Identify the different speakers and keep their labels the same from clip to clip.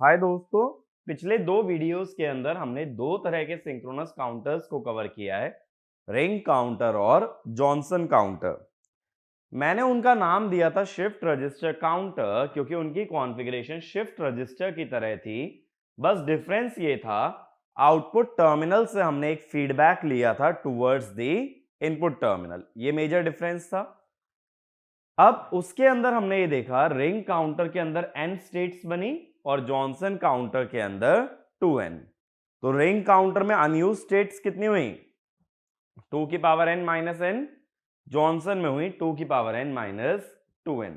Speaker 1: हाय दोस्तों, पिछले दो वीडियोस के अंदर हमने दो तरह के सिंक्रोनस काउंटर्स को कवर किया है, रिंग काउंटर और जॉनसन काउंटर। मैंने उनका नाम दिया था शिफ्ट रजिस्टर काउंटर क्योंकि उनकी कॉन्फ़िगरेशन शिफ्ट रजिस्टर की तरह थी। बस डिफरेंस ये था, आउटपुट टर्मिनल से हमने एक फीडबैक लिया था टुवर्ड्स द इनपुट टर्मिनल। ये मेजर डिफरेंस था। अब उसके अंदर हमने ये देखा, रिंग काउंटर के अंदर n स्टेट्स बनी और जॉनसन काउंटर के अंदर 2n। तो रिंग काउंटर में अनयूज स्टेट्स कितनी हुई? 2 की power n minus n। Johnson में हुई 2 की पावर n माइनस 2n।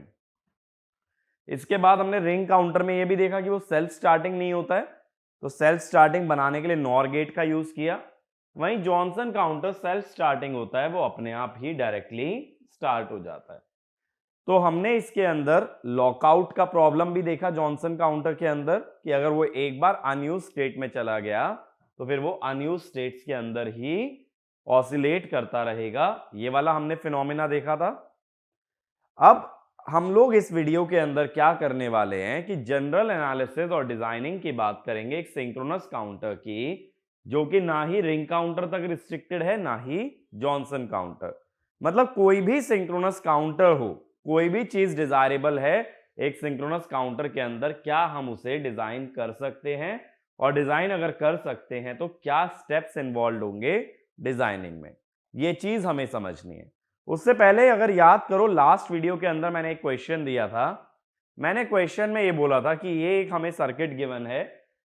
Speaker 1: इसके बाद हमने रिंग काउंटर में यह भी देखा कि वो सेल्फ स्टार्टिंग नहीं होता है, तो सेल्फ स्टार्टिंग बनाने के लिए नॉर गेट का यूज किया। वहीं जॉनसन काउंटर सेल्फ स्टार्टिंग होता है, वो अपने आप ही डायरेक्टली स्टार्ट हो जाता है। तो हमने इसके अंदर लॉकआउट का प्रॉब्लम भी देखा जॉनसन काउंटर के अंदर कि अगर वो एक बार अनयूज स्टेट में चला गया तो फिर वो अनयूज स्टेट्स के अंदर ही ऑसिलेट करता रहेगा। ये वाला हमने फिनोमिना देखा था। अब हम लोग इस वीडियो के अंदर क्या करने वाले हैं कि जनरल एनालिसिस और डिजाइनिंग की बात करेंगे एक सिंक्रोनस काउंटर की, जो कि ना ही रिंग काउंटर तक रिस्ट्रिक्टेड है ना ही जॉनसन काउंटर। मतलब कोई भी सिंक्रोनस काउंटर हो, कोई भी चीज डिजायरेबल है एक सिंक्रोनस काउंटर के अंदर, क्या हम उसे डिजाइन कर सकते हैं, और डिजाइन अगर कर सकते हैं तो क्या स्टेप्स इन्वॉल्व होंगे डिजाइनिंग में, ये चीज हमें समझनी है। उससे पहले अगर याद करो, लास्ट वीडियो के अंदर मैंने एक क्वेश्चन दिया था। मैंने क्वेश्चन में ये बोला था कि ये एक हमें सर्किट गिवन है,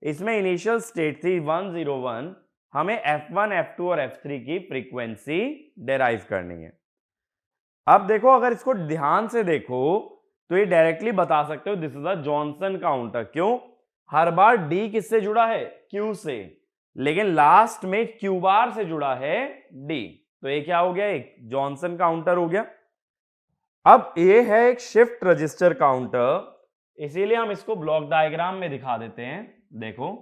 Speaker 1: इसमें इनिशियल स्टेट थी 101, हमें F1, F2 और F3 की फ्रीक्वेंसी डेराइव करनी है। अब देखो, अगर इसको ध्यान से देखो तो ये डायरेक्टली बता सकते हो this is a Johnson counter. क्यों? हर बार D किससे जुड़ा है? Q से, लेकिन लास्ट में Q बार से जुड़ा है D। तो ये क्या हो गया? एक जॉनसन काउंटर हो गया। अब ये है एक शिफ्ट रजिस्टर काउंटर, इसीलिए हम इसको ब्लॉक डायग्राम में दिखा देते हैं। देखो,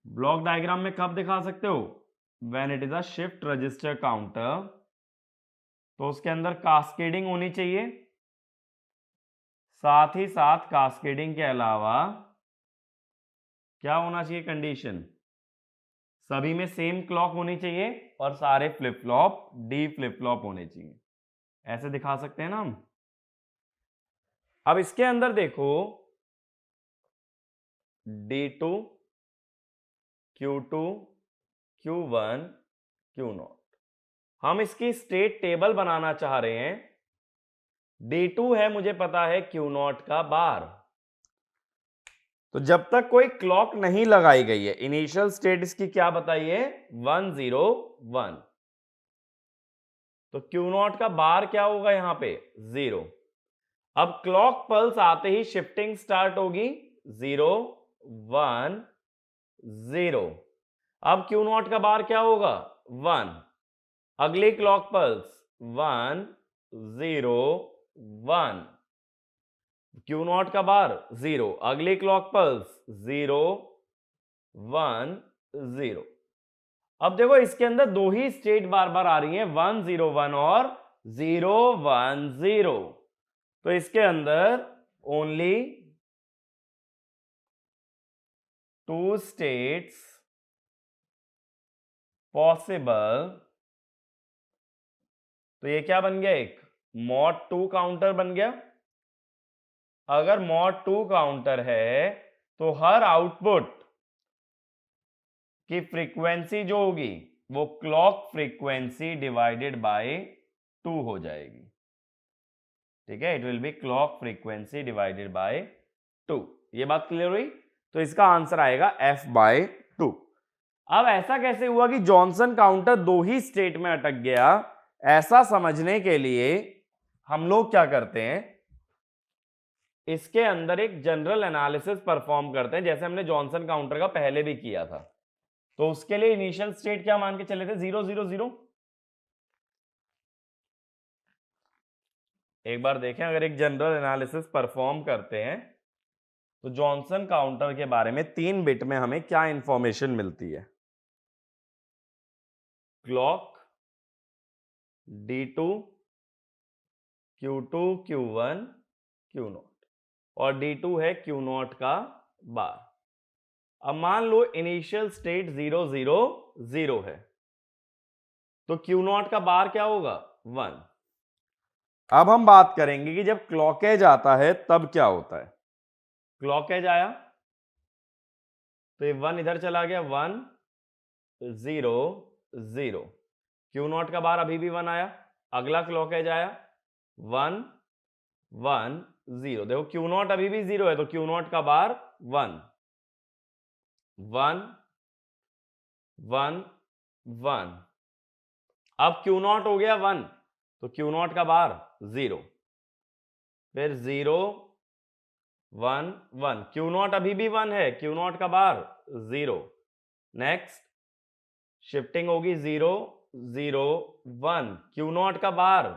Speaker 1: ब्लॉक डायग्राम में कब दिखा सकते हो? When it is a shift register counter, तो उसके अंदर कास्केडिंग होनी चाहिए। साथ ही साथ कास्केडिंग के अलावा क्या होना चाहिए कंडीशन? सभी में सेम क्लॉक होनी चाहिए और सारे flip flop D flip flop होने चाहिए। ऐसे दिखा सकते हैं ना हम। अब इसके अंदर देखो, D2, Q2, Q1, Q0, हम इसकी स्टेट टेबल बनाना चाह रहे हैं। D2 है, मुझे पता है Q0 का बार। तो जब तक कोई क्लॉक नहीं लगाई गई है, इनिशियल स्टेट इसकी क्या बताइए? 101। तो Q0 का बार क्या होगा यहां पे? 0। अब क्लॉक पल्स आते ही शिफ्टिंग स्टार्ट होगी, 0 1 0। अब Q0 का बार क्या होगा? 1। अगली क्लॉक पल्स 1 0 1। Q0 का बार 0, अगली क्लॉक पल्स 0 1 0। अब देखो, इसके अंदर दो ही स्टेट बार बार आ रही हैं, 1 0 1 और 0 1 0। तो इसके अंदर ओनली टू स्टेट्स पॉसिबल। तो ये क्या बन गया? एक मॉड 2 काउंटर बन गया। अगर मॉड 2 काउंटर है तो हर आउटपुट की फ्रीक्वेंसी जो होगी वो क्लॉक फ्रीक्वेंसी डिवाइडेड बाय 2 हो जाएगी। ठीक है, it will be clock frequency divided by 2। ये बात क्लियर हुई? तो इसका आंसर आएगा F/2। अब ऐसा कैसे हुआ कि जॉनसन काउंटर दो ही स्टेट में अटक गया? ऐसा समझने के लिए हम लोग क्या करते हैं, इसके अंदर एक जनरल एनालिसिस परफॉर्म करते हैं, जैसे हमने जॉनसन काउंटर का पहले भी किया था। तो उसके लिए इनिशियल स्टेट क्या मान के चले थे? 0 0 0। एक बार देखें, अगर एक जनरल एनालिसिस परफॉर्म करते हैं तो जॉनसन काउंटर के बारे में 3 बिट में हमें क्या इंफॉर्मेशन मिलती है? Clock, D2, Q2, Q1, Q0, और D2 है Q0 का बार। अब मान लो इनिशियल स्टेट 0 0 0 है, तो Q0 का बार क्या होगा 1। अब हम बात करेंगे कि जब क्लॉकेज आता है तब क्या होता है। क्लॉकेज आया तो ये 1 इधर चला गया, 1 0 0। Q0 का बार अभी भी 1 आया। अगला क्लॉकेज आया 1 1 0। देखो Q0 अभी भी 0 है तो Q0 का बार 1 1 1 1। अब Q0 हो गया 1 तो Q0 का बार 0, फिर 0 1 1। Q0 अभी भी 1 है, Q0 का बार 0। नेक्स्ट शिफ्टिंग होगी 0 0 1। Q0 का बार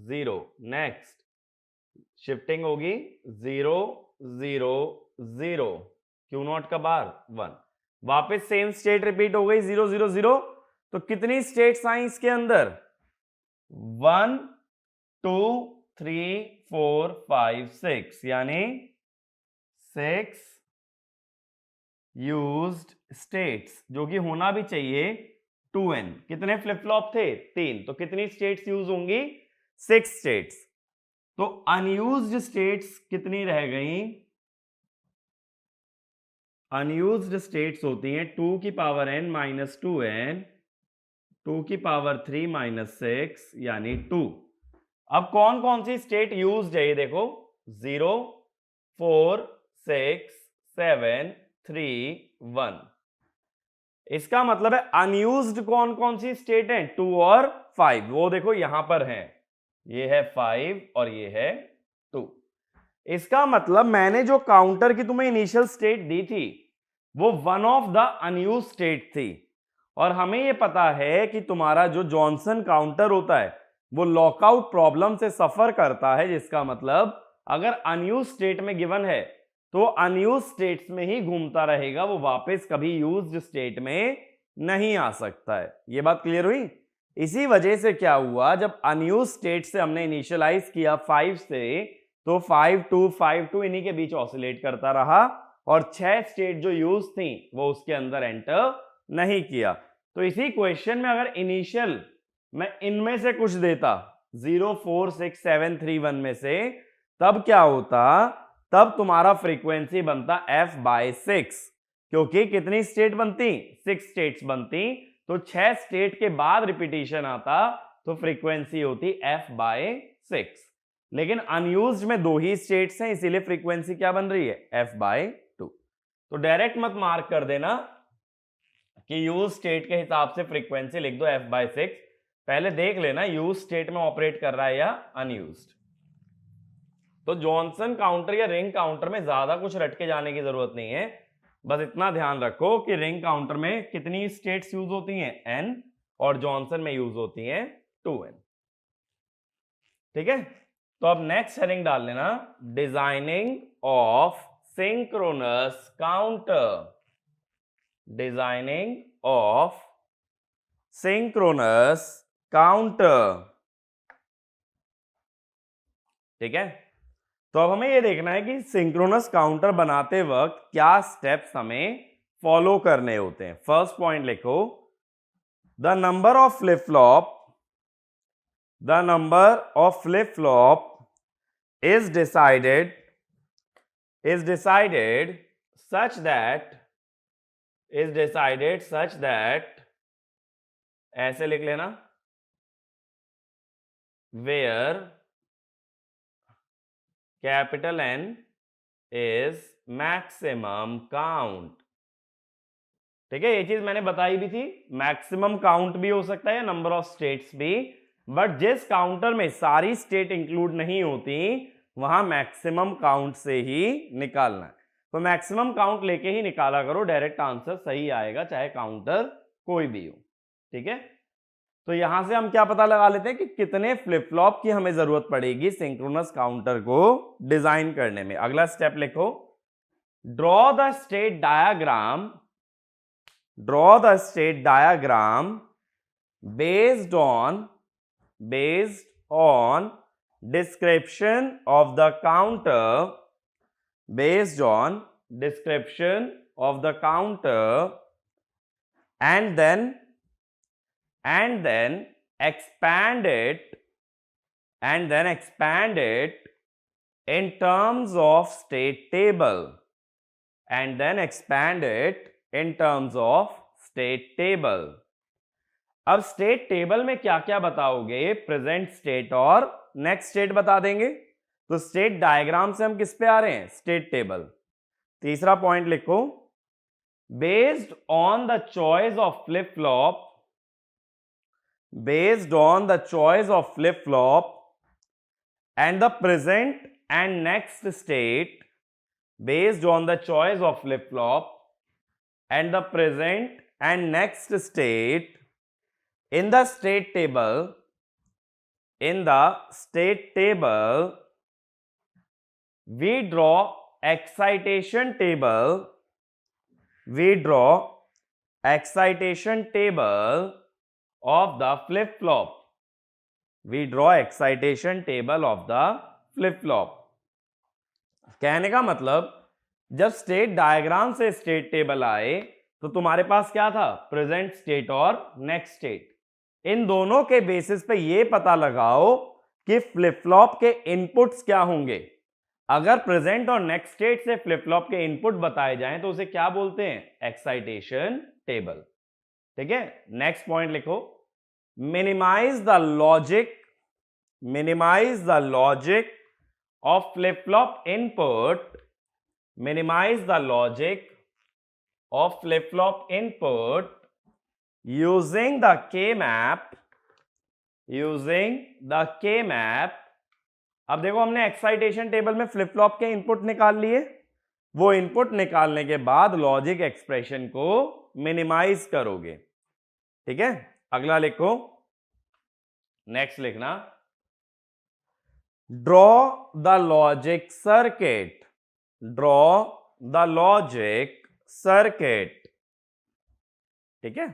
Speaker 1: 0। नेक्स्ट शिफ्टिंग होगी 0 0 0। Q0 का बार 1। वापस सेम स्टेट रिपीट हो गई 0 0 0। तो कितनी स्टेट्स आई इसके अंदर 1 2 3 4 5 6, यानी 6 यूज्ड स्टेट्स, जो कि होना भी चाहिए 2n। कितने फ्लिप फ्लॉप थे 3, तो कितनी स्टेट्स यूज होंगी 6 स्टेट्स। तो अनयूज्ड स्टेट्स कितनी रह गई, अनयूज्ड स्टेट्स होती हैं 2 की पावर n माइनस 2n 2 की पावर 3 माइनस 6, यानी 2। अब कौन कौन सी स्टेट यूज्ड है ये देखो 0 4 6 7 3 1। इसका मतलब है अनयूज्ड कौन कौन सी स्टेट है 2 और 5, वो देखो यहां पर है, ये है 5 और ये है 2। इसका मतलब मैंने जो काउंटर की तुम्हें इनिशियल स्टेट दी थी वो one of the unused state थी। और हमें यह पता है कि तुम्हारा जो जॉनसन काउंटर होता है वो लॉकआउट प्रॉब्लम से सफर करता है, जिसका मतलब अगर अनयूज स्टेट में गिवन है तो अनयूज स्टेट्स में ही घूमता रहेगा, वो वापस कभी यूज्ड स्टेट में नहीं आ सकता है। ये बात क्लियर हुई। इसी वजह से क्या हुआ, जब अनयूज स्टेट से हमने इनिशियलाइज किया 5 से, तो 5 2 5 2 इन्हीं के बीच ऑसिलेट करता रहा और 6 स्टेट जो यूज थी वो उसके अंदर एंटर नहीं किया। तो इसी क्वेश्चन में अगर इनिशियल मैं इनमें से कुछ देता 0 4 6 7 3 1 में से, तब क्या होता, तब तुम्हारा फ्रीक्वेंसी बनता f/6, क्योंकि कितनी स्टेट बनती 6 स्टेट्स बनती, तो 6 स्टेट के बाद रिपीटिशन आता तो फ्रीक्वेंसी होती f/6। लेकिन अनयूज्ड में 2 ही स्टेट्स हैं, इसीलिए फ्रीक्वेंसी क्या बन रही है f/2। तो डायरेक्ट मत मार्क कर देना कि यूज स्टेट के हिसाब से फ्रीक्वेंसी लिख दो f/6, पहले देख लेना यूज स्टेट में ऑपरेट कर रहा है या अनयूज्ड। तो जॉनसन काउंटर या रिंग काउंटर में ज्यादा कुछ रट के जाने की जरूरत नहीं है, बस इतना ध्यान रखो कि रिंग काउंटर में कितनी स्टेट्स यूज होती हैं n, और जॉनसन में यूज होती हैं 2n। ठीक है, तो अब नेक्स्ट हेडिंग डाल लेना designing of synchronous counter. Designing of synchronous counter. ठीक है, तो अब हमें यह देखना है कि सिंक्रोनस काउंटर बनाते वक्त क्या स्टेप्स हमें फॉलो करने होते हैं। फर्स्ट पॉइंट लिखो, the number of flip flop, the number of flip flop is decided such that ऐसे लिख लेना where capital N is maximum count। ठीक है, ये चीज मैंने बताई भी थी, मैक्सिमम काउंट भी हो सकता है या नंबर ऑफ स्टेट्स भी, बट जिस काउंटर में सारी स्टेट इंक्लूड नहीं होती वहां मैक्सिमम काउंट से ही निकालना है। तो मैक्सिमम काउंट लेके ही निकाला करो, डायरेक्ट आंसर सही आएगा चाहे काउंटर कोई भी हो। ठीक है, तो यहां से हम क्या पता लगा लेते हैं कि कितने फ्लिप फ्लॉप की हमें जरूरत पड़ेगी सिंक्रोनस काउंटर को डिजाइन करने में। अगला स्टेप लिखो, draw the state diagram, draw the state diagram based on description of the counter based on description of the counter and then expand it in terms of state table and then expand it in terms of state table. अब state table में क्या क्या बताओगे? Present state और next state बता देंगे। तो state diagram से हम किस पे आ रहे हैं? State table. तीसरा पॉइंट लिखो, based on the choice of flip flop, based on the choice of flip flop and the present and next state, based on the choice of flip flop and the present and next state in the state table, we draw excitation table of the flip flop. We draw excitation table of the flip flop. कहने का मतलब जब state diagram से state table आए तो तुम्हारे पास क्या था? प्रेजेंट स्टेट और नेक्स्ट स्टेट। इन दोनों के बेसिस पे ये पता लगाओ कि फ्लिप फ्लॉप के इनपुट्स क्या होंगे। अगर प्रेजेंट और नेक्स्ट स्टेट से फ्लिप फ्लॉप के इनपुट बताए जाएं तो उसे क्या बोलते हैं? Excitation table. ठीक है, नेक्स्ट पॉइंट लिखो, minimize the logic of flip flop input, minimize the logic of flip flop input using the K map, अब देखो हमने एक्साइटेशन टेबल में फ्लिप फ्लॉप के इनपुट निकाल लिए, वो इनपुट निकालने के बाद लॉजिक एक्सप्रेशन को मिनिमाइज करोगे। ठीक है, अगला लिखो, नेक्स्ट लिखना, ड्रॉ द लॉजिक सर्किट, ठीक है।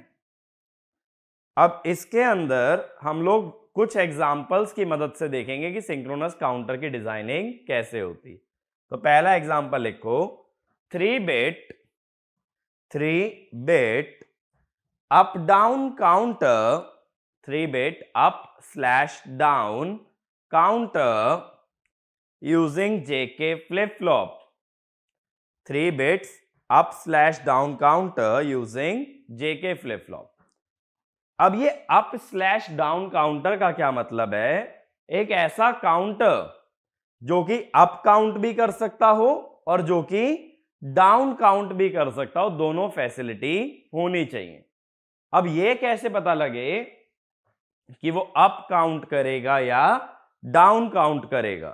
Speaker 1: अब इसके अंदर हम लोग कुछ एग्जाम्पल्स की मदद से देखेंगे कि सिंक्रोनस काउंटर की डिजाइनिंग कैसे होती। तो पहला एग्जाम्पल लिखो, 3 bit up down counter, 3 bit up slash down counter using JK flip flop, 3 bits up slash down counter using JK flip flop। अब ये अप स्लैश डाउन काउंटर का क्या मतलब है? एक ऐसा काउंटर जो कि अप काउंट भी कर सकता हो और जो कि डाउन काउंट भी कर सकता हो, दोनों फैसिलिटी होनी चाहिए। अब ये कैसे पता लगे कि वो अप काउंट करेगा या डाउन काउंट करेगा?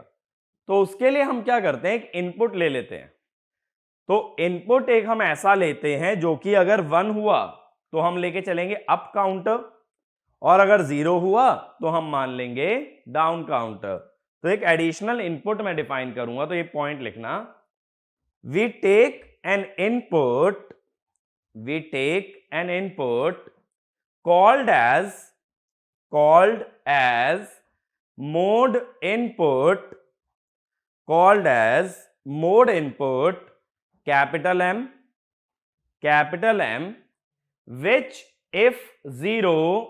Speaker 1: तो उसके लिए हम क्या करते हैं, एक इनपुट ले लेते हैं। तो इनपुट एक हम ऐसा लेते हैं जो कि अगर 1 हुआ तो हम लेके चलेंगे अप काउंटर और अगर 0 हुआ तो हम मान लेंगे डाउन काउंटर। तो एक एडिशनल इनपुट मैं डिफाइन करूंगा, तो ये पॉइंट लिखना, we take an input called as mode input capital M, which if 0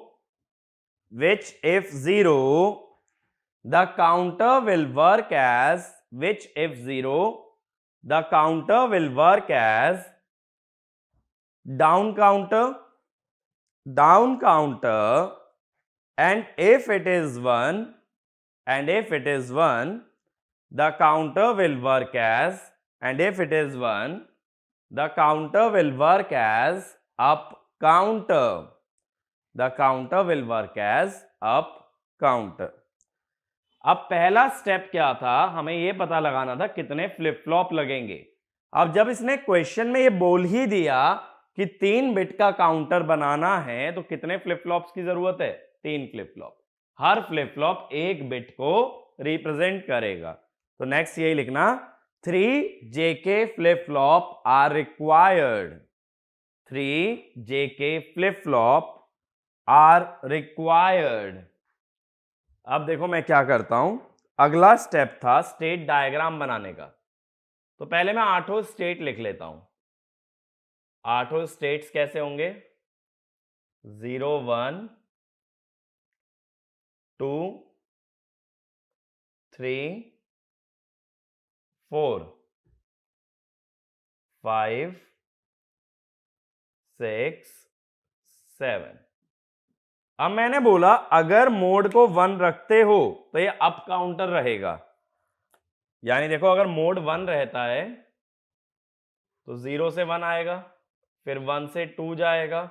Speaker 1: the counter will work as down counter, and if it is 1 the counter will work as, and if it is 1 the counter will work as up counter, अब पहला step क्या था? हमें यह पता लगाना था कितने फ्लिप फ्लॉप लगेंगे। अब जब इसने क्वेश्चन में ये बोल ही दिया कि 3 बिट का काउंटर बनाना है तो कितने फ्लिप फ्लॉप्स की जरूरत है? 3 फ्लिप फ्लॉप। हर फ्लिप फ्लॉप 1 बिट को रिप्रेजेंट करेगा। तो नेक्स्ट यही लिखना, 3 JK flip flop are required, 3 JK flip flop are required। अब देखो मैं क्या करता हूं, अगला स्टेप था स्टेट डायग्राम बनाने का। तो पहले मैं आठों स्टेट लिख लेता हूं। आठों स्टेट्स कैसे होंगे? 0 1 2 3 4 5 6 7। अब मैंने बोला अगर मोड को 1 रखते हो तो ये अप काउंटर रहेगा, यानी देखो अगर मोड 1 रहता है तो 0 से 1 आएगा, फिर 1 से 2 जाएगा,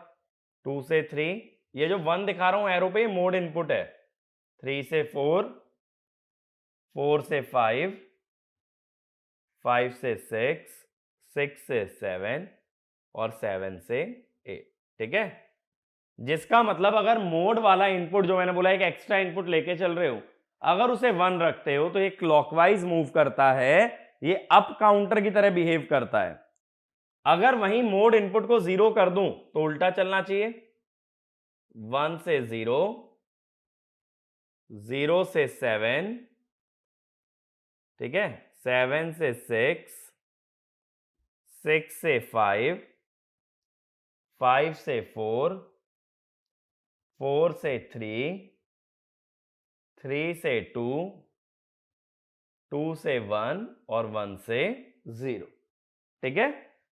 Speaker 1: 2 से 3, ये जो 1 दिखा रहा हूं एरो पे, मोड इनपुट है। 3 से 4, 4 से 5, 5 से 6, 6 से 7 और 7 से 8। ठीक है, जिसका मतलब अगर मोड वाला इनपुट जो मैंने बोला एक एक्स्ट्रा इनपुट लेके चल रहे हो, अगर उसे 1 रखते हो तो ये क्लॉकवाइज मूव करता है, ये अप काउंटर की तरह बिहेव करता है। अगर वहीं मोड इनपुट को 0 कर दूं तो उल्टा चलना चाहिए। 1 से 0, 0 से 7, ठीक है, 7 से 6, 6 से 5, 5 से 4, 4 से 3, 3 से 2, 2 से 1 और 1 से 0। ठीक है,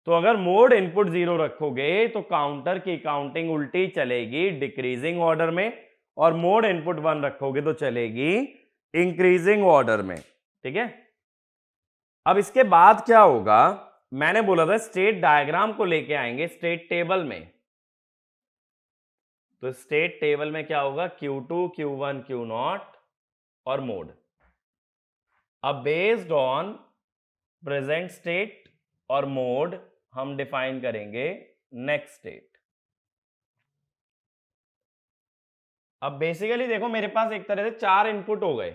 Speaker 1: तो अगर मोड इनपुट 0 रखोगे तो काउंटर की काउंटिंग उल्टी चलेगी, डिक्रीजिंग ऑर्डर में, और मोड इनपुट 1 रखोगे तो चलेगी इंक्रीजिंग ऑर्डर में। ठीक है, अब इसके बाद क्या होगा, मैंने बोला था स्टेट डायग्राम को लेके आएंगे स्टेट टेबल में। तो स्टेट टेबल में क्या होगा, Q2 Q1 Q0 और मोड। अब बेस्ड ऑन प्रेजेंट स्टेट और मोड हम डिफाइन करेंगे नेक्स्ट स्टेट। अब बेसिकली देखो मेरे पास एक तरह से 4 इनपुट हो गए,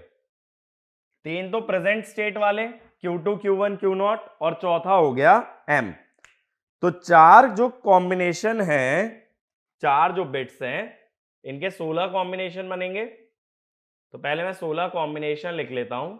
Speaker 1: 3 तो प्रेजेंट स्टेट वाले Q2 Q1 Q0 और चौथा हो गया M। तो 4 जो कॉम्बिनेशन है, 4 जो बिट्स हैं, इनके 16 कॉम्बिनेशन बनेंगे। तो पहले मैं 16 कॉम्बिनेशन लिख लेता हूं।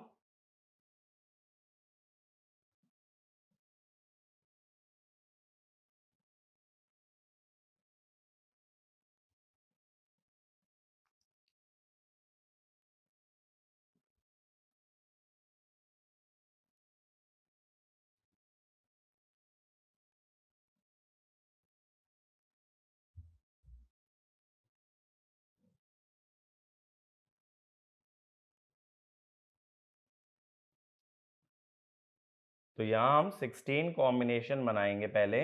Speaker 1: तो यहां हम 16 कॉम्बिनेशन बनाएंगे पहले।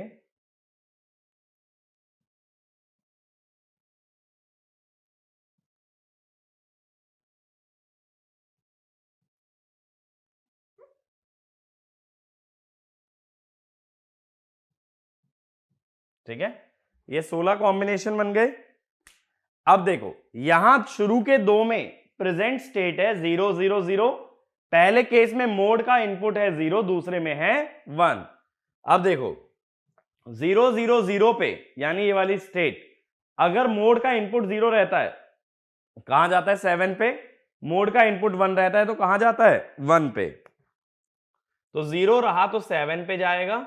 Speaker 1: ठीक है, ये 16 कॉम्बिनेशन बन गए। अब देखो यहां शुरू के 2 में प्रेजेंट स्टेट है 0 0 0, पहले केस में मोड का इनपुट है 0, दूसरे में है 1। अब देखो 0 0 0 पे, यानी ये वाली स्टेट, अगर मोड का इनपुट 0 रहता है कहां जाता है, 7 पे। मोड का इनपुट 1 रहता है तो कहां जाता है, 1 पे। तो 0 रहा तो 7 पे जाएगा।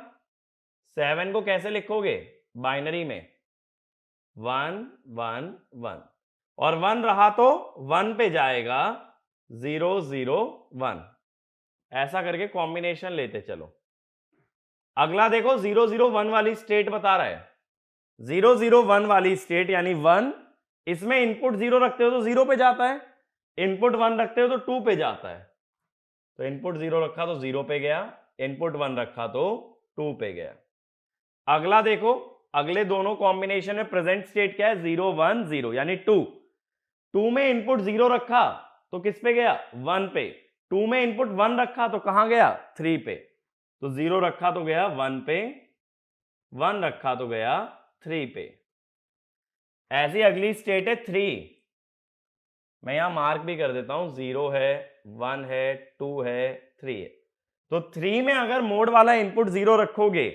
Speaker 1: 7 को कैसे लिखोगे, बाइनरी में 1 1 1, और 1 रहा तो 1 पे जाएगा, 0 0 1, ऐसा करके कॉम्बिनेशन लेते चलो। अगला देखो 0 0 1 वाली स्टेट बता रहा है। 0 0 1 वाली स्टेट यानी 1, इसमें इनपुट 0 रखते हो तो 0 पे जाता है, इनपुट 1 रखते हो तो 2 पे जाता है। तो इनपुट 0 रखा तो 0 पे गया, इनपुट 1 रखा तो 2 पे गया। अगला देखो, अगले दोनों कॉम्बिनेशन में प्रेजेंट स्टेट क्या है, 0 1 0 यानी 2। 2 में इनपुट 0 रखा तो किस पे गया, 1 पे। 2 में इनपुट 1 रखा तो कहां गया, 3 पे। तो 0 रखा तो गया 1 पे, 1 रखा तो गया 3 पे। ऐसी अगली स्टेट है 3, मैं यहां मार्क भी कर देता हूं, 0 है, 1 है, 2 है, 3 है। तो 3 में अगर मोड वाला इनपुट 0 रखोगे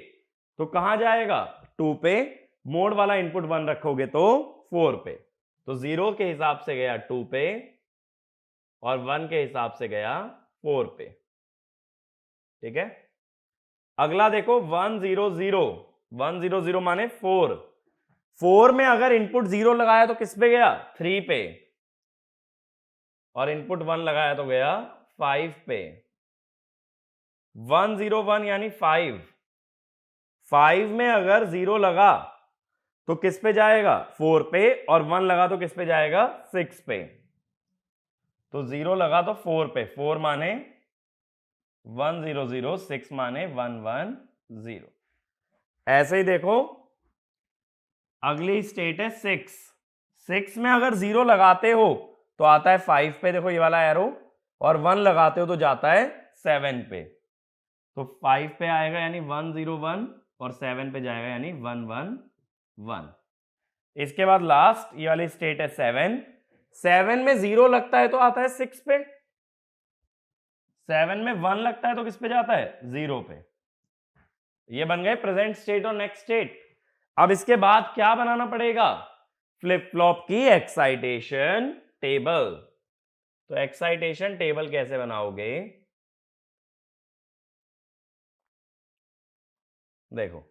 Speaker 1: तो कहां जाएगा, 2 पे। मोड वाला इनपुट 1 रखोगे तो 4 पे। तो 0 के हिसाब से गया 2 पे और 1 के हिसाब से गया 4 पे। ठीक है, अगला देखो 100, 100 माने 4, 4 में अगर इनपुट 0 लगाया तो किस पे गया, 3 पे, और इनपुट 1 लगाया तो गया 5 पे। 101 यानी 5, 5 में अगर 0 लगा तो किस पे जाएगा, 4 पे, और 1 लगा तो किस पे जाएगा, 6 पे। तो 0 लगा तो 4 पे, 4 माने 100, 6 माने 110। ऐसे ही देखो अगली स्टेट है 6, 6 में अगर 0 लगाते हो तो आता है 5 पे, देखो ये वाला एरो, और 1 लगाते हो तो जाता है 7 पे। तो 5 पे आएगा यानी 101, और 7 पे जाएगा यानी 111। इसके बाद लास्ट ये वाली स्टेट है 7, 7 में 0 लगता है तो आता है 6 पे, 7 में 1 लगता है तो किस पे जाता है, 0 पे। ये बन गए प्रेजेंट स्टेट और नेक्स्ट स्टेट। अब इसके बाद क्या बनाना पड़ेगा, फ्लिप फ्लॉप की एक्साइटेशन टेबल। तो एक्साइटेशन टेबल कैसे बनाओगे, देखो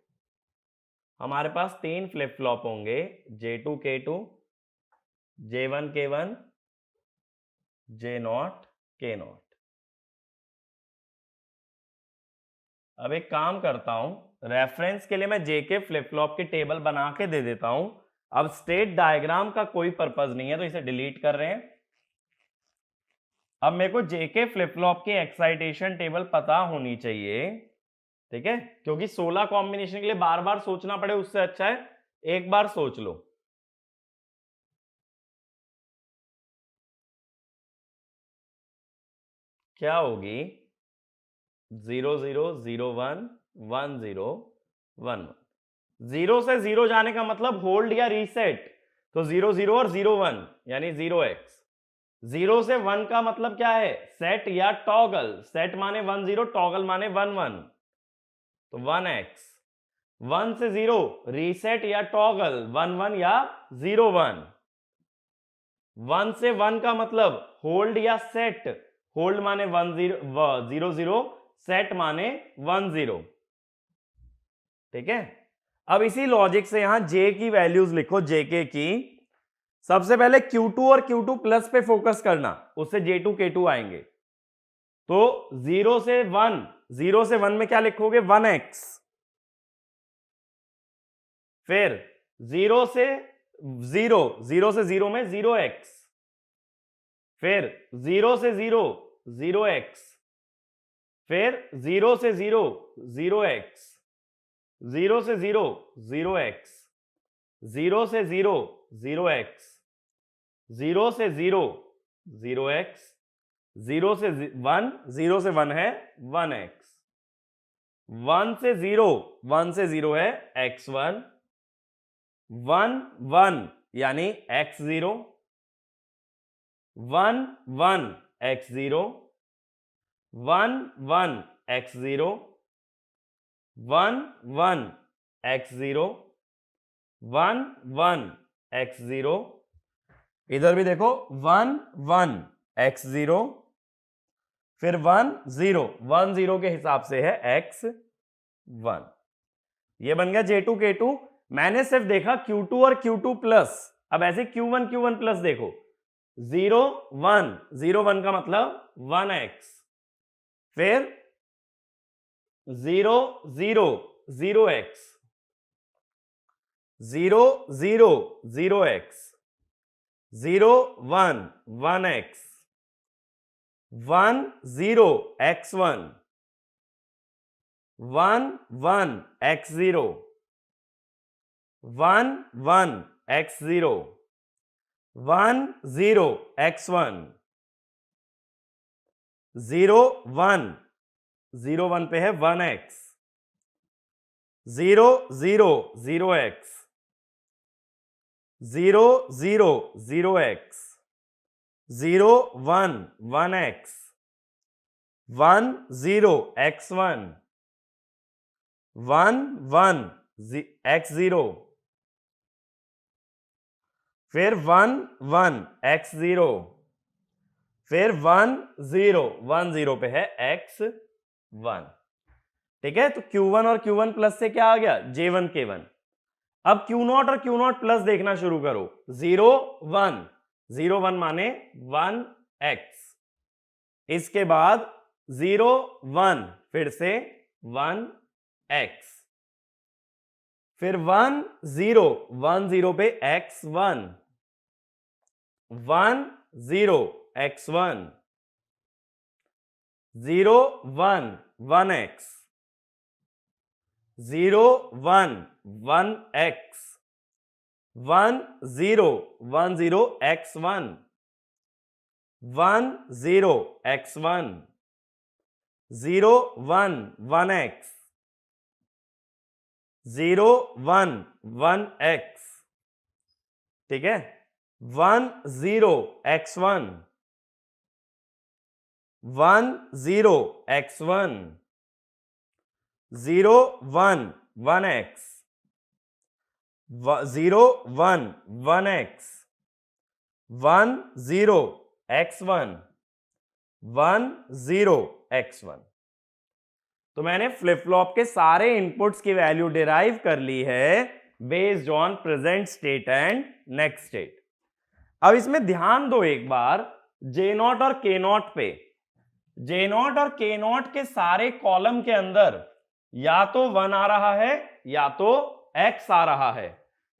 Speaker 1: हमारे पास 3 फ्लिप फ्लॉप होंगे, J2 K2, J1 K1, J0 K0। अब एक काम करता हूं, रेफरेंस के लिए मैं जेके फ्लिप फ्लॉप की टेबल बना के दे देता हूं। अब स्टेट डायग्राम का कोई पर्पस नहीं है तो इसे डिलीट कर रहे हैं। अब मेरे को जेके फ्लिप फ्लॉप की एक्साइटेशन टेबल पता होनी चाहिए, ठीक है, क्योंकि 16 कॉम्बिनेशन के लिए बार बार सोचना पड़े उससे अच्छा है एक बार सोच लो। क्या होगी, 0001 1011, 0 से 0 जाने का मतलब होल्ड या रीसेट, तो 00 और 01 यानी 0x। 0 से 1 का मतलब क्या है, सेट या टॉगल, सेट माने 10, टॉगल माने 11, तो 1x। 1 से 0 रीसेट या टॉगल, 11 या 01। 1 से 1 का मतलब होल्ड या सेट, होल्ड माने 00, सेट माने 10, ठीक है। अब इसी लॉजिक से यहां J की वैल्यूज लिखो, JK की। सबसे पहले Q2 और Q2 प्लस पे फोकस करना, उससे J2 K2 आएंगे। तो 0 से 1, 0 से 1 में क्या लिखोगे, 1x। फिर 0 से 0, 0 से 0 में 0x। फिर 0 से 0, 0x। फिर 0 से 0, 0x। 0 से 0, 0x। 0 से 0, 0x। 0 से 0, 0x। 0 से 1, 0 से 1 है 1x। 1 से 0, 1 से 0 है x1। 1 1 यानी x0। 1 1 x0। 1 1 x0। 1 1 x0। 1 1 x0। इधर भी देखो 1 1 x0। फिर 1 0, 1 0 के हिसाब से है x1। ये बन गया J2 K2। मैंने सिर्फ देखा Q2 और Q2 प्लस, अब ऐसे Q1 Q1 प्लस देखो, 0 1, 0 1 का मतलब 1x। फिर 0 0, 0x। 0 0, 0x। 0 1, 1x। 1 0 x1। 1 1 x0। 1 1 x0। 1 0 x1। 0 1, 0 1 पे है 1x। 0 0, 0x। 0 0, 0x। 0 1, 1x। 1 0 x1। 1 1 x0। फिर 1 1 x0। फिर 1 0, 1 0 पे है x1। ठीक है, तो Q1 और Q1 प्लस से क्या आ गया, J1 K1। अब Q0 और Q0 प्लस देखना शुरू करो, 0 1, 0 1 माने 1x, इसके बाद 0 1 फिर से 1x, फिर 1 0, 1 0 पे x1, 1 0 x1, 0 1 1x, 0 1 1x, 1 0 1 0 x1, 1 0 x1, 0 1 1x, 0 1 1x, ठीक है, 1 0 x1, 1 0 x1, 0 1 1x, 0 1 1x, 1 0 x1, 1 0 x1। तो मैंने फ्लिप फ्लॉप के सारे इनपुट्स की वैल्यू डिराइव कर ली है based on present state and next state. अब इसमें ध्यान दो एक बार, J0 और K0 पे, J0 और K0 के सारे कॉलम के अंदर या तो 1 आ रहा है या तो x आ रहा है,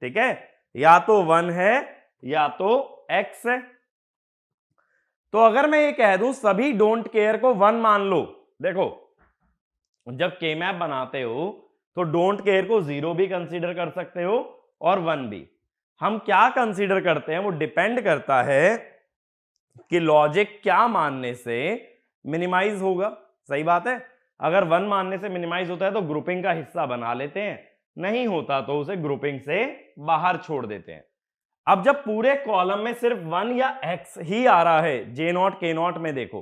Speaker 1: ठीक है, या तो 1 है या तो x है। तो अगर मैं ये कह दूं सभी डोंट केयर को 1 मान लो, देखो जब के मैप बनाते हो तो डोंट केयर को 0 भी कंसीडर कर सकते हो और 1 भी। हम क्या कंसीडर करते हैं वो डिपेंड करता है कि लॉजिक क्या मानने से मिनिमाइज होगा। सही बात है, अगर 1 मानने से मिनिमाइज होता है तो ग्रुपिंग का हिस्सा बना लेते हैं, नहीं होता तो उसे ग्रुपिंग से बाहर छोड़ देते हैं। अब जब पूरे कॉलम में सिर्फ 1 या x ही आ रहा है, J0 K0 में देखो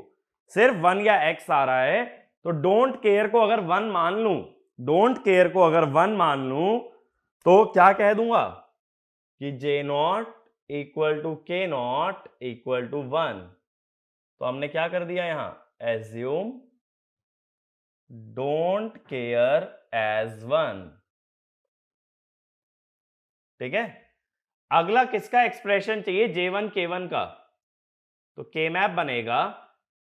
Speaker 1: सिर्फ 1 या x आ रहा है, तो डोंट केयर को अगर 1 मान लूं, डोंट केयर को अगर 1 मान लूं तो क्या कह दूंगा कि J0 equal to K0 equal to 1। तो हमने क्या कर दिया यहां, एज्यूम डोंट केयर एज 1, ठीक है। अगला किसका एक्सप्रेशन चाहिए, J1 K1 का, तो के मैप बनेगा,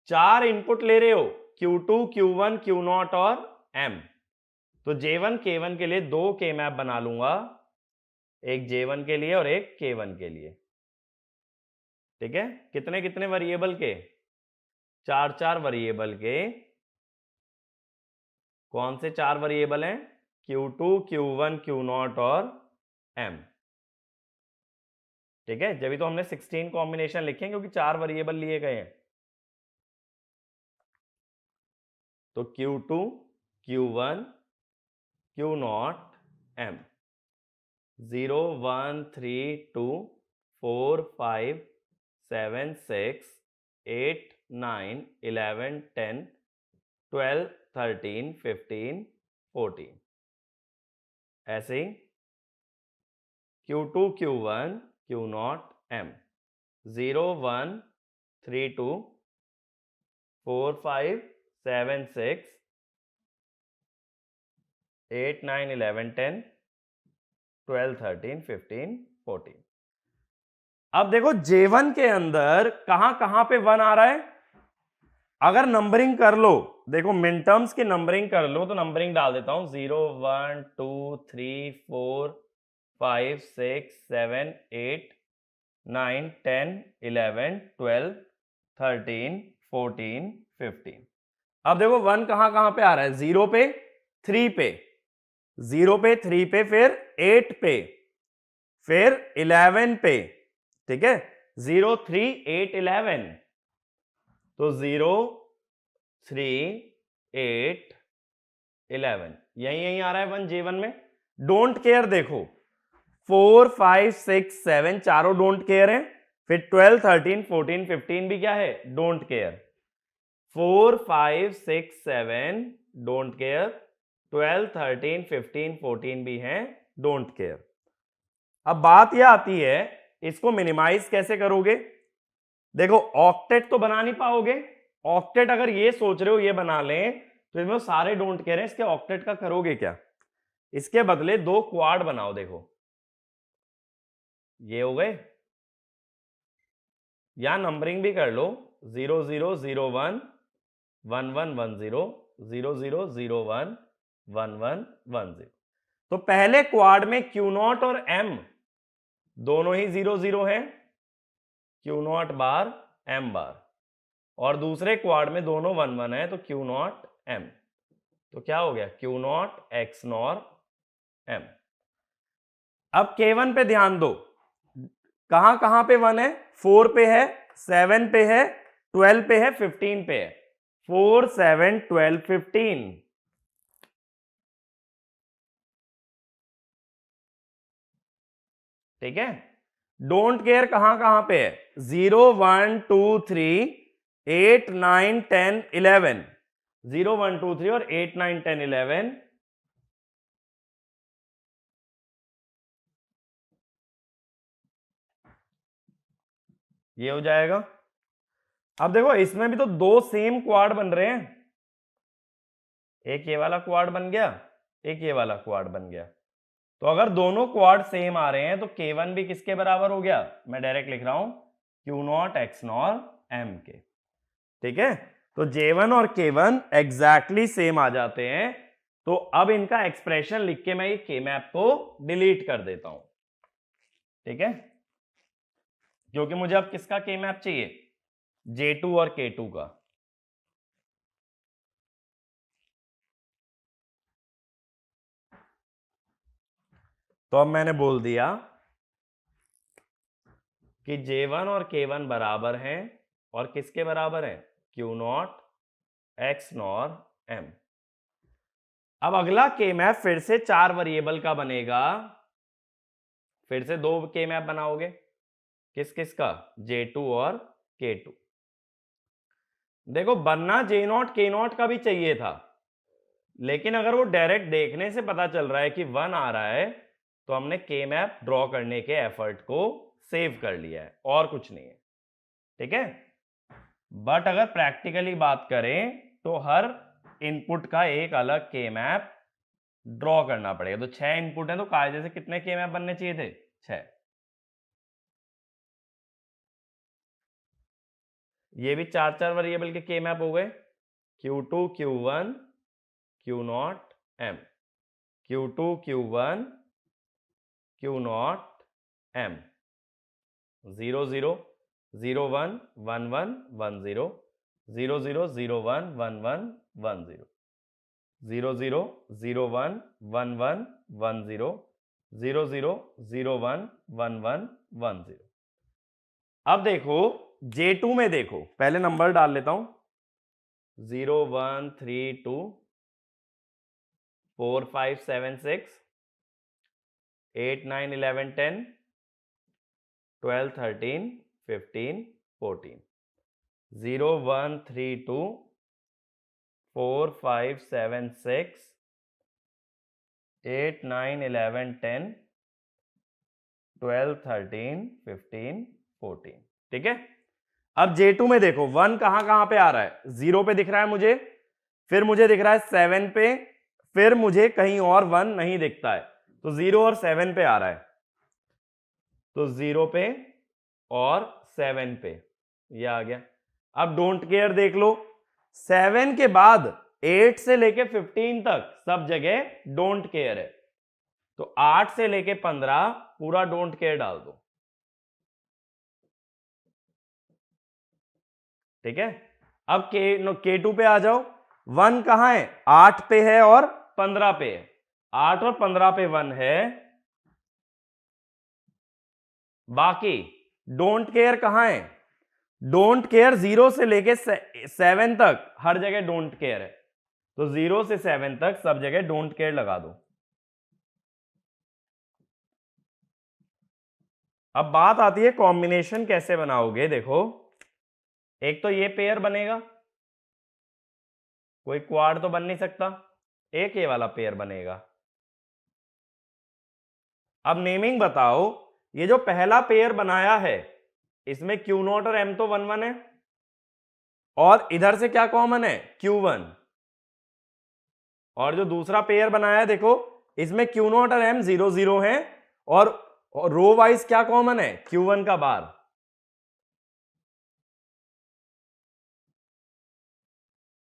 Speaker 1: 4 इनपुट ले रहे हो Q2 Q1 Q0 और M, तो J1 K1 के लिए 2 के मैप बना लूंगा, एक J1 के लिए और एक K1 के लिए, ठीक है। कितने कितने वेरिएबल के, 4 4 वेरिएबल के। कौन से 4 वेरिएबल हैं, Q2 Q1 Q0 और M, ठीक है। जब भी तो हमने 16 कॉम्बिनेशन लिखे हैं क्योंकि 4 वेरिएबल लिए गए हैं। तो Q2 Q1 Q0 M, 0 1 3 2 4 5 7 6 8 9 11 10 12 13 15 14, ऐसे ही Q2 Q1 Q0 M, 0 1 3 2 4 5 7 6 8 9 11 10 12 13 15 14। अब देखो J1 के अंदर कहां कहां पे 1 आ रहा है, अगर नंबरिंग कर लो, देखो मिन टर्म्स की नंबरिंग कर लो, तो नंबरिंग डाल देता हूं 0 1 2 3 4 5 6 7 8 9 10 11 12 13 14 15। अब देखो 1 कहां कहां पे आ रहा है, 0 पे 3 पे, 0 पे 3 पे, फिर 8 पे, फिर 11 पे, ठीक है, 0 3 8 11, तो 0 3 8 11 यही यही आ रहा है 1 J1 में। डोंट केयर देखो 4 5 6 7 चारों डोंट केयर है, फिर 12 13 14 15 भी क्या है, डोंट केयर, 4 5 6 7 डोंट केयर, 12 13 15 14 भी हैं डोंट केयर। अब बात यह आती है इसको मिनिमाइज कैसे करोगे, देखो ऑक्टेट तो बना नहीं पाओगे, ऑक्टेट अगर ये सोच रहे हो ये बना लें तो इसमें सारे डोंट केयर हैं, इसके ऑक्टेट का करोगे क्या? इसके बदले दो क्वाड बनाओ। देखो ये हो गए, या नंबरिंग भी कर लो 0 0 0 1 1 1 1 0 0 0 0 1 1 1 1 0। तो पहले क्वाड में Q नॉट और M दोनों ही 0 0 हैं, Q नॉट बार M बार, और दूसरे क्वाड में दोनों 1 1 है, तो Q नॉट M। तो क्या हो गया? Q not X nor M। अब K1 पे ध्यान दो, कहां कहां पे 1 है? 4 पे है, 7 पे है, 12 पे है, 15 पे है। 4 7 12 15। ठीक है। डोंट केयर कहां कहां पे है? 0 1 2 3 8 9 10 11। 0 1 2 3 और 8 9 10 11। ये हो जाएगा। अब देखो इसमें भी तो दो सेम क्वाड बन रहे हैं, एक ये वाला क्वाड बन गया, एक ये वाला क्वाड बन गया। तो अगर दोनों क्वाड सेम आ रहे हैं तो K1 भी किसके बराबर हो गया? मैं डायरेक्ट लिख रहा हूं Q not X nor M के। ठीक है, तो J1 और K1 एग्जैक्टली सेम आ जाते हैं। तो अब इनका एक्सप्रेशन लिख के मैं ये K मैप को डिलीट कर देता हूं। ठीक है, क्योंकि मुझे अब किसका K मैप चाहिए? J2 और K2 का। तो अब मैंने बोल दिया कि J1 और K1 बराबर हैं, और किसके बराबर हैं? Q not X nor M। अब अगला K मैप फिर से 4 वेरिएबल का बनेगा, फिर से दो K मैप बनाओगे। किस किस का? J2 और K2। देखो बनना J नॉट K नॉट का भी चाहिए था, लेकिन अगर वो डायरेक्ट देखने से पता चल रहा है कि 1 आ रहा है, तो हमने K मैप ड्रॉ करने के एफर्ट को सेव कर लिया है, और कुछ नहीं है। ठीक है, बट अगर प्रैक्टिकली बात करें तो हर इनपुट का एक अलग K मैप ड्रॉ करना पड़ेगा। तो 6 इनपुट है, तो कायदे से कितने K मैप बनने चाहिए थे? 6। ये भी 4 वेरिएबल के K मैप हो गए, Q2 Q1 Q not M, Q2 Q1 Q not M, 0 0 0 1 1 1 1 0 0 0 0 1 1 1 1 0 0 0 0 1 1 1 1 0 0 0 0 1 1 1 1 0। अब देखो J2 में, देखो पहले नंबर डाल लेता हूं, 0 1 3 2 4 5 7 6 8 9 11 10 12 13 15 14। 0 1 3 2 4 5 7 6 8 9 11 10 12 13 15 14। ठीक है, अब J2 में देखो 1 कहां कहां पे आ रहा है? 0 पे दिख रहा है मुझे, फिर मुझे दिख रहा है 7 पे, फिर मुझे कहीं और 1 नहीं दिखता है। तो 0 और 7 पे आ रहा है, तो 0 पे और 7 पे ये आ गया। अब डोंट केयर देख लो, 7 के बाद 8 से लेके 15 तक सब जगह डोंट केयर है, तो 8 से लेके 15 पूरा डोंट केयर डाल दो। ठीक है, अब K2 पे आ जाओ, 1 कहां है? 8 पे है और 15 पे है, 8 और 15 पे 1 है, बाकी डोंट केयर कहां है? डोंट केयर 0 से लेके 7 तक हर जगह डोंट केयर है, तो 0 से 7 तक सब जगह डोंट केयर लगा दो। अब बात आती है कॉम्बिनेशन कैसे बनाओगे। देखो एक तो ये पेयर बनेगा, कोई क्वाड तो बन नहीं सकता, एक ये वाला पेयर बनेगा। अब नेमिंग बताओ, ये जो पहला पेयर बनाया है इसमें Q नॉट और M तो 1 1 है, और इधर से क्या कॉमन है? Q1। और जो दूसरा पेयर बनाया है देखो, इसमें Q0 और M 0 0 है, और रो वाइज क्या कॉमन है, Q1 का बार।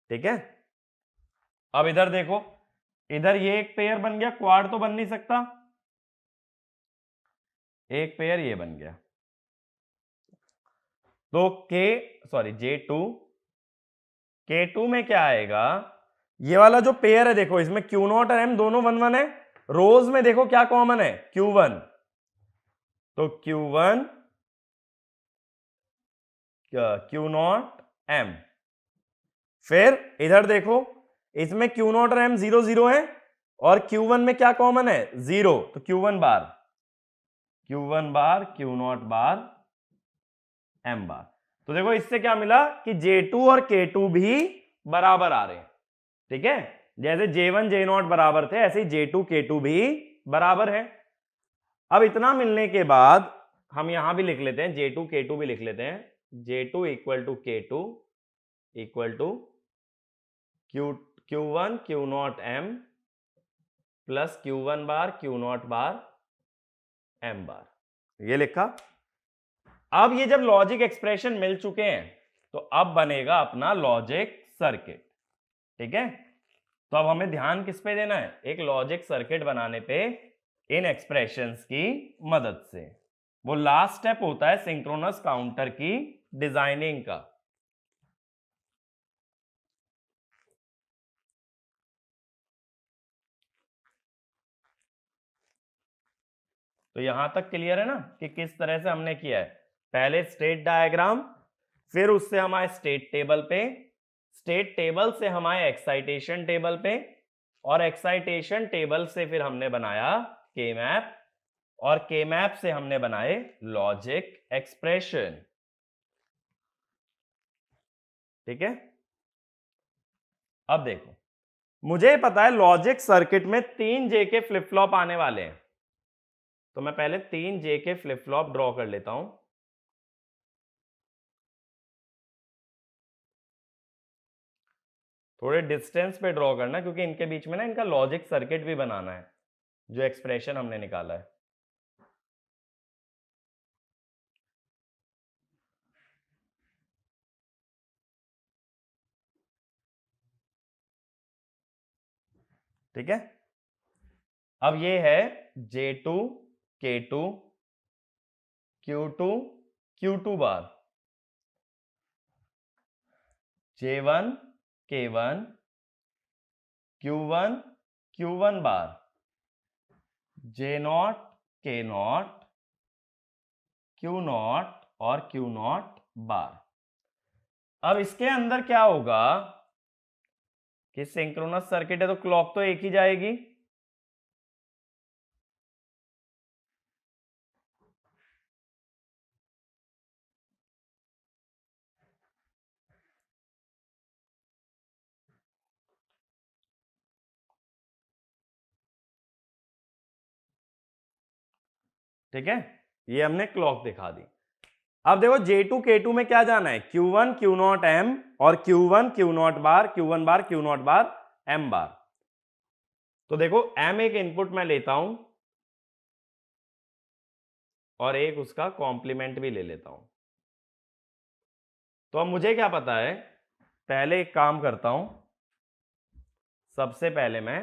Speaker 1: ठीक है, अब इधर देखो, इधर ये एक पेयर बन गया, क्वाड तो बन नहीं सकता, एक पेयर ये बन गया, तो K2 में क्या आएगा, ये वाला जो पेयर है देखो, इसमें Q0 और M दोनों 1 1 है, रोज में देखो क्या कॉमन है, Q1, तो Q1 Q0 M। फिर इधर देखो, इसमें Q0 और M 0 0 है, और Q1 में क्या कॉमन है, 0, तो Q1 bar Q0 bar M बार। तो देखो इससे क्या मिला कि J2 और K2 भी बराबर आ रहे हैं। ठीक है, जैसे J1 J0 बराबर थे, ऐसे ही J2 K2 भी बराबर है। अब इतना मिलने के बाद हम यहां भी लिख लेते हैं, J2 K2 भी लिख लेते हैं, J2 equal to K2 equal to Q1 Q0 M plus Q1 bar Q0 bar M bar, ये लिखा। अब ये जब लॉजिक एक्सप्रेशन मिल चुके हैं, तो अब बनेगा अपना लॉजिक सर्किट। ठीक है, तो अब हमें ध्यान किस पे देना है, एक लॉजिक सर्किट बनाने पे इन एक्सप्रेशंस की मदद से। वो लास्ट स्टेप होता है सिंक्रोनस काउंटर की डिजाइनिंग का। तो यहां तक क्लियर है ना कि किस तरह से हमने किया है, पहले स्टेट डायग्राम, फिर उससे हम आए स्टेट टेबल पे, स्टेट टेबल से हम आए एक्साइटेशन टेबल पे, और एक्साइटेशन टेबल से फिर हमने बनाया के मैप, और के मैप से हमने बनाए लॉजिक एक्सप्रेशन। ठीक है, अब देखो, मुझे पता है लॉजिक सर्किट में 3 जेके फ्लिप फ्लॉप आने वाले हैं, तो मैं पहले 3 जेके फ्लिप फ्लॉप ड्रॉ कर लेता हूं। थोड़े डिस्टेंस पे ड्रॉ करना, क्योंकि इनके बीच में ना इनका लॉजिक सर्किट भी बनाना है, जो एक्सप्रेशन हमने निकाला है। ठीक है, अब ये है J2 K2 Q2 Q2 बार, J1 K1 Q1 Q1 बार, J0 K0 Q0 और Q0 बार। अब इसके अंदर क्या होगा कि सिंक्रोनस सर्किट है तो क्लॉक तो एक ही जाएगी, ठीक है, ये हमने क्लॉक दिखा दी। अब देखो J2 K2 में क्या जाना है, Q1 Q0 M और Q1 Q0 बार Q1 bar Q0 bar M बार। तो देखो M एक इनपुट मैं लेता हूं, और एक उसका कॉम्प्लीमेंट भी ले लेता हूं। तो अब मुझे क्या पता है, पहले एक काम करता हूं, सबसे पहले मैं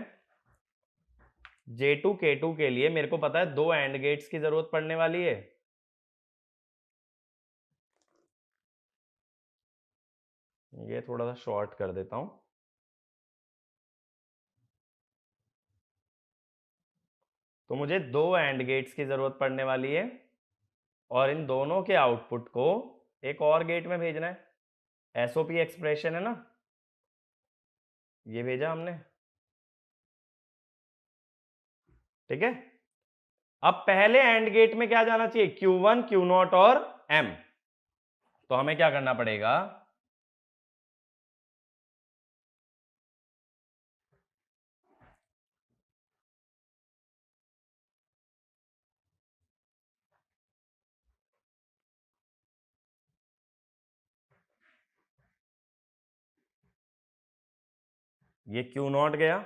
Speaker 1: J2 K2 के लिए मेरे को पता है 2 एंड गेट्स की जरूरत पड़ने वाली है। ये थोड़ा सा शॉर्ट कर देता हूं, तो मुझे 2 एंड गेट्स की जरूरत पड़ने वाली है, और इन दोनों के आउटपुट को एक और गेट में भेजना है। एसओपी एक्सप्रेशन है ना, ये भेजा हमने। ठीक है, अब पहले एंड गेट में क्या जाना चाहिए, Q1 Q0 और M। तो हमें क्या करना पड़ेगा, ये Q0 गया,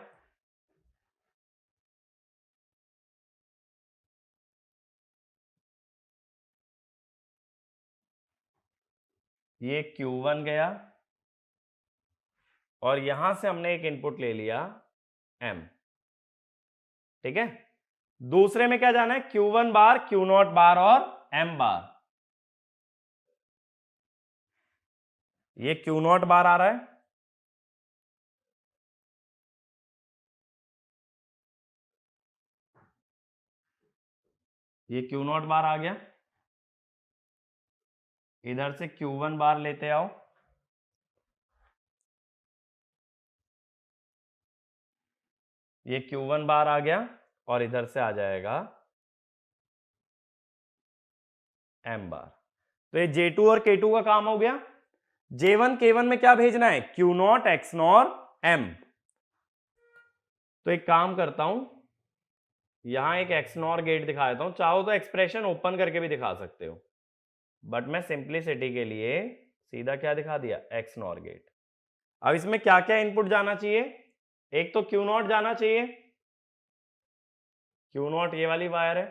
Speaker 1: ये Q1 गया और यहां से हमने एक इनपुट ले लिया M, ठीक है। दूसरे में क्या जाना है, Q1 बार, Q0 बार और M बार। ये Q0 बार आ रहा है, ये Q0 बार आ गया। इधर से Q1 बार लेते आओ, ये Q1 बार आ गया और इधर से आ जाएगा M बार। तो ये J2 और K2 का काम हो गया। J1 K1 में क्या भेजना है, Q0 X0 M। तो एक काम करता हूं, यहां एक XNOR गेट दिखा देता हूं, चाहो तो एक्सप्रेशन ओपन करके भी दिखा सकते हो, बट मैं सिंप्लिसिटी के लिए सीधा क्या दिखा दिया, XNOR गेट। अब इसमें क्या क्या इनपुट जाना चाहिए, एक तो Q0 जाना चाहिए, Q0 ये वाली वायर है,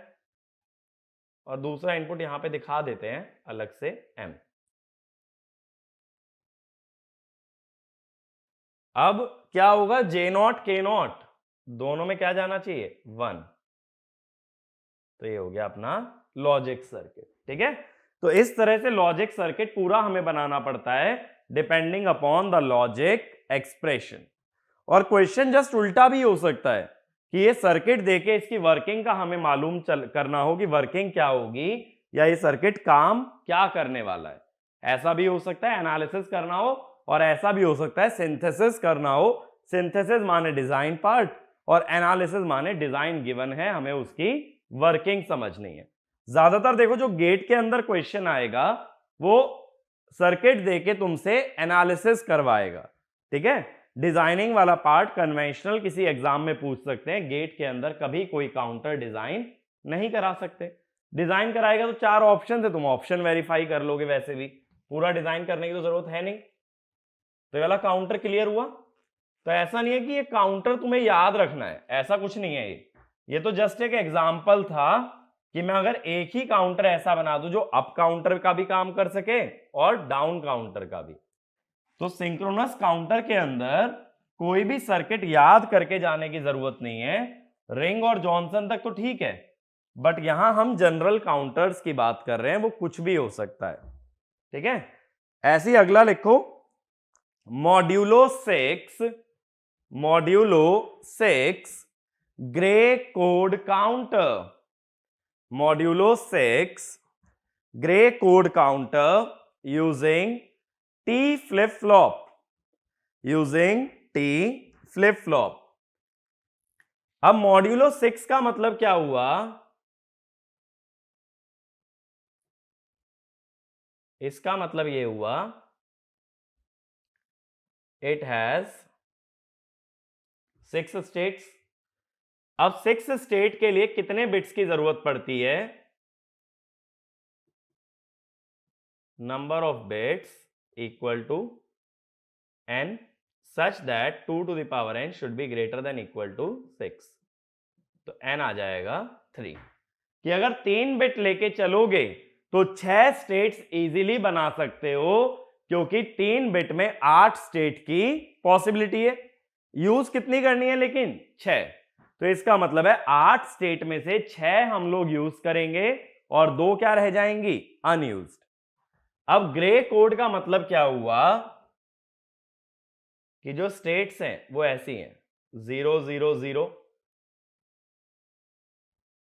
Speaker 1: और दूसरा इनपुट यहां पे दिखा देते हैं अलग से M। अब क्या होगा, J0 K0 दोनों में क्या जाना चाहिए, 1। तो ये हो गया अपना लॉजिक सर्किट, ठीक है। तो इस तरह से लॉजिक सर्किट पूरा हमें बनाना पड़ता है depending upon the logic expression. और क्वेश्चन जस्ट उल्टा भी हो सकता है कि ये सर्किट देके इसकी वर्किंग का हमें मालूम करना हो कि वर्किंग क्या होगी या ये सर्किट काम क्या करने वाला है। ऐसा भी हो सकता है एनालिसिस करना हो, और ऐसा भी हो सकता है सिंथेसिस करना हो। सिंथेसिस माने डिजाइन पार्ट और एनालिसिस माने डिजाइन गिवन है, हमें उसकी वर्किंग समझनी है। ज्यादातर देखो जो गेट के अंदर क्वेश्चन आएगा वो सर्किट देके तुमसे एनालिसिस करवाएगा, ठीक है। डिजाइनिंग वाला पार्ट कन्वेंशनल किसी एग्जाम में पूछ सकते हैं, गेट के अंदर कभी कोई काउंटर डिजाइन नहीं करा सकते। डिजाइन कराएगा तो 4 ऑप्शन है, तुम ऑप्शन वेरीफाई कर लोगे, वैसे भी पूरा डिजाइन करने की तो जरूरत है नहीं। तो ये वाला काउंटर क्लियर हुआ। तो ऐसा नहीं है कि ये काउंटर तुम्हें याद रखना है, ऐसा कुछ नहीं है। ये तो जस्ट एक एग्जाम्पल था कि मैं अगर एक ही काउंटर ऐसा बना दूं जो अप काउंटर का भी काम कर सके और डाउन काउंटर का भी। तो सिंक्रोनस काउंटर के अंदर कोई भी सर्किट याद करके जाने की जरूरत नहीं है। रिंग और जॉनसन तक तो ठीक है, बट यहां हम जनरल काउंटर्स की बात कर रहे हैं, वो कुछ भी हो सकता है, ठीक है। ऐसे ही अगला लिखो, modulo 6 grey code counter. Modulo 6 grey code counter using T flip flop, using T flip flop। अब मॉड्यूलो 6 का मतलब क्या हुआ, इसका मतलब ये हुआ इट हैज 6 स्टेट्स। अब 6 स्टेट के लिए कितने बिट्स की जरूरत पड़ती है, number of bits equal to n such that 2 to the power n should be greater than equal to 6। तो n आ जाएगा 3। कि अगर 3 बिट लेके चलोगे तो 6 स्टेट्स इजीली बना सकते हो, क्योंकि 3 बिट में 8 स्टेट की पॉसिबिलिटी है। यूज कितनी करनी है लेकिन 6। तो इसका मतलब है 8 स्टेट में से 6 हम लोग यूज करेंगे और 2 क्या रह जाएंगी, अनयूज्ड। अब ग्रे कोड का मतलब क्या हुआ कि जो स्टेट्स हैं वो ऐसी हैं, 0 0 0,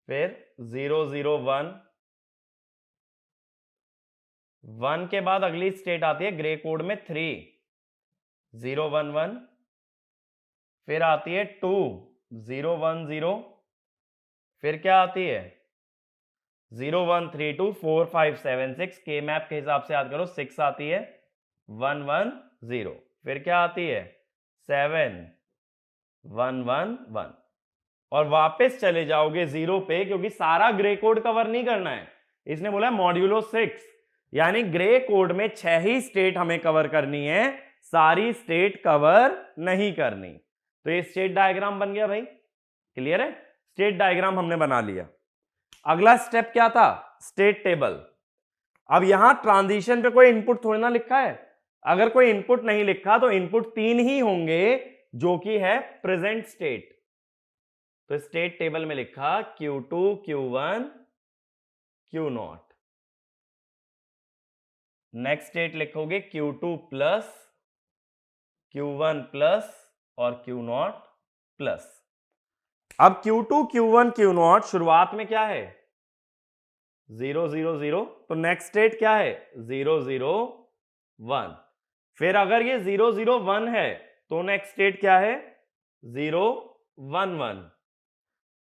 Speaker 1: फिर 0 0 1, 1 के बाद अगली स्टेट आती है ग्रे कोड में 3, 0 1 1, फिर आती है 2 0 1 0, फिर क्या आती है 0 1 3 2 4 5 7 6, के मैप के हिसाब से याद करो, 6 आती है 1 1 0, फिर क्या आती है 7 1 1 1, और वापस चले जाओगे 0 पे, क्योंकि सारा ग्रे कोड कवर नहीं करना है। इसने बोला मॉड्यूलो 6, यानी ग्रे कोड में 6 ही स्टेट हमें कवर करनी है, सारी स्टेट कवर नहीं करनी। तो ये स्टेट डायग्राम बन गया भाई, क्लियर है। स्टेट डायग्राम हमने बना लिया। अगला स्टेप क्या था, स्टेट टेबल। अब यहां ट्रांजिशन पे कोई इनपुट थोड़ी ना लिखा है, अगर कोई इनपुट नहीं लिखा तो इनपुट 3 ही होंगे, जो कि है प्रेजेंट स्टेट। तो स्टेट टेबल में लिखा Q2 Q1 Q0। Next state लिखोगे Q2 प्लस Q1 प्लस और Q0 प्लस। अब Q2 Q1 Q0 शुरुआत में क्या है 0 0 0, तो नेक्स्ट स्टेट क्या है 0 0 1। फिर अगर ये 0 0 1 है तो नेक्स्ट स्टेट क्या है 0 1 1।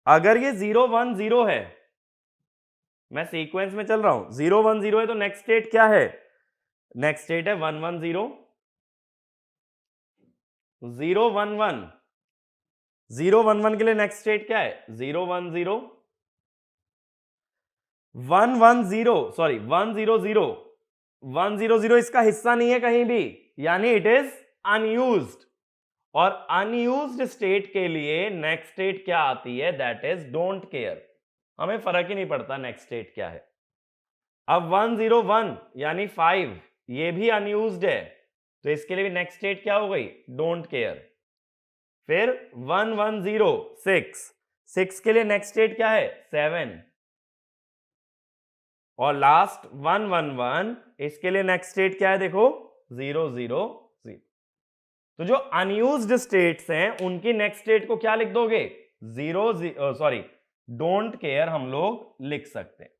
Speaker 1: अगर ये 0 1 0 है, मैं सीक्वेंस में चल रहा हूं, 0 1 0 है तो नेक्स्ट स्टेट क्या है, नेक्स्ट स्टेट है 1 1 0 0 1 1। 0 1 1 के लिए नेक्स्ट स्टेट क्या है 0 1 0 1 1 0, सॉरी 1 0 0 1 0 0 इसका हिस्सा नहीं है कहीं भी, यानी इट इज अनयूज्ड। और अनयूज्ड स्टेट के लिए नेक्स्ट स्टेट क्या आती है, दैट इज डोंट केयर। हमें फर्क ही नहीं पड़ता नेक्स्ट स्टेट क्या है। अब 1 0 1 यानी 5 ये भी अनयूज्ड है, तो इसके लिए भी नेक्स्ट स्टेट क्या हो गई डोंट केयर। फिर 1 1 0 6, 6 के लिए नेक्स्ट स्टेट क्या है 7। और लास्ट 1 1 1 इसके लिए नेक्स्ट स्टेट क्या है देखो 0 0 0। तो जो अनयूज्ड स्टेट्स हैं उनकी नेक्स्ट स्टेट को क्या लिख दोगे 0 सॉरी डोंट केयर हम लोग लिख सकते हैं।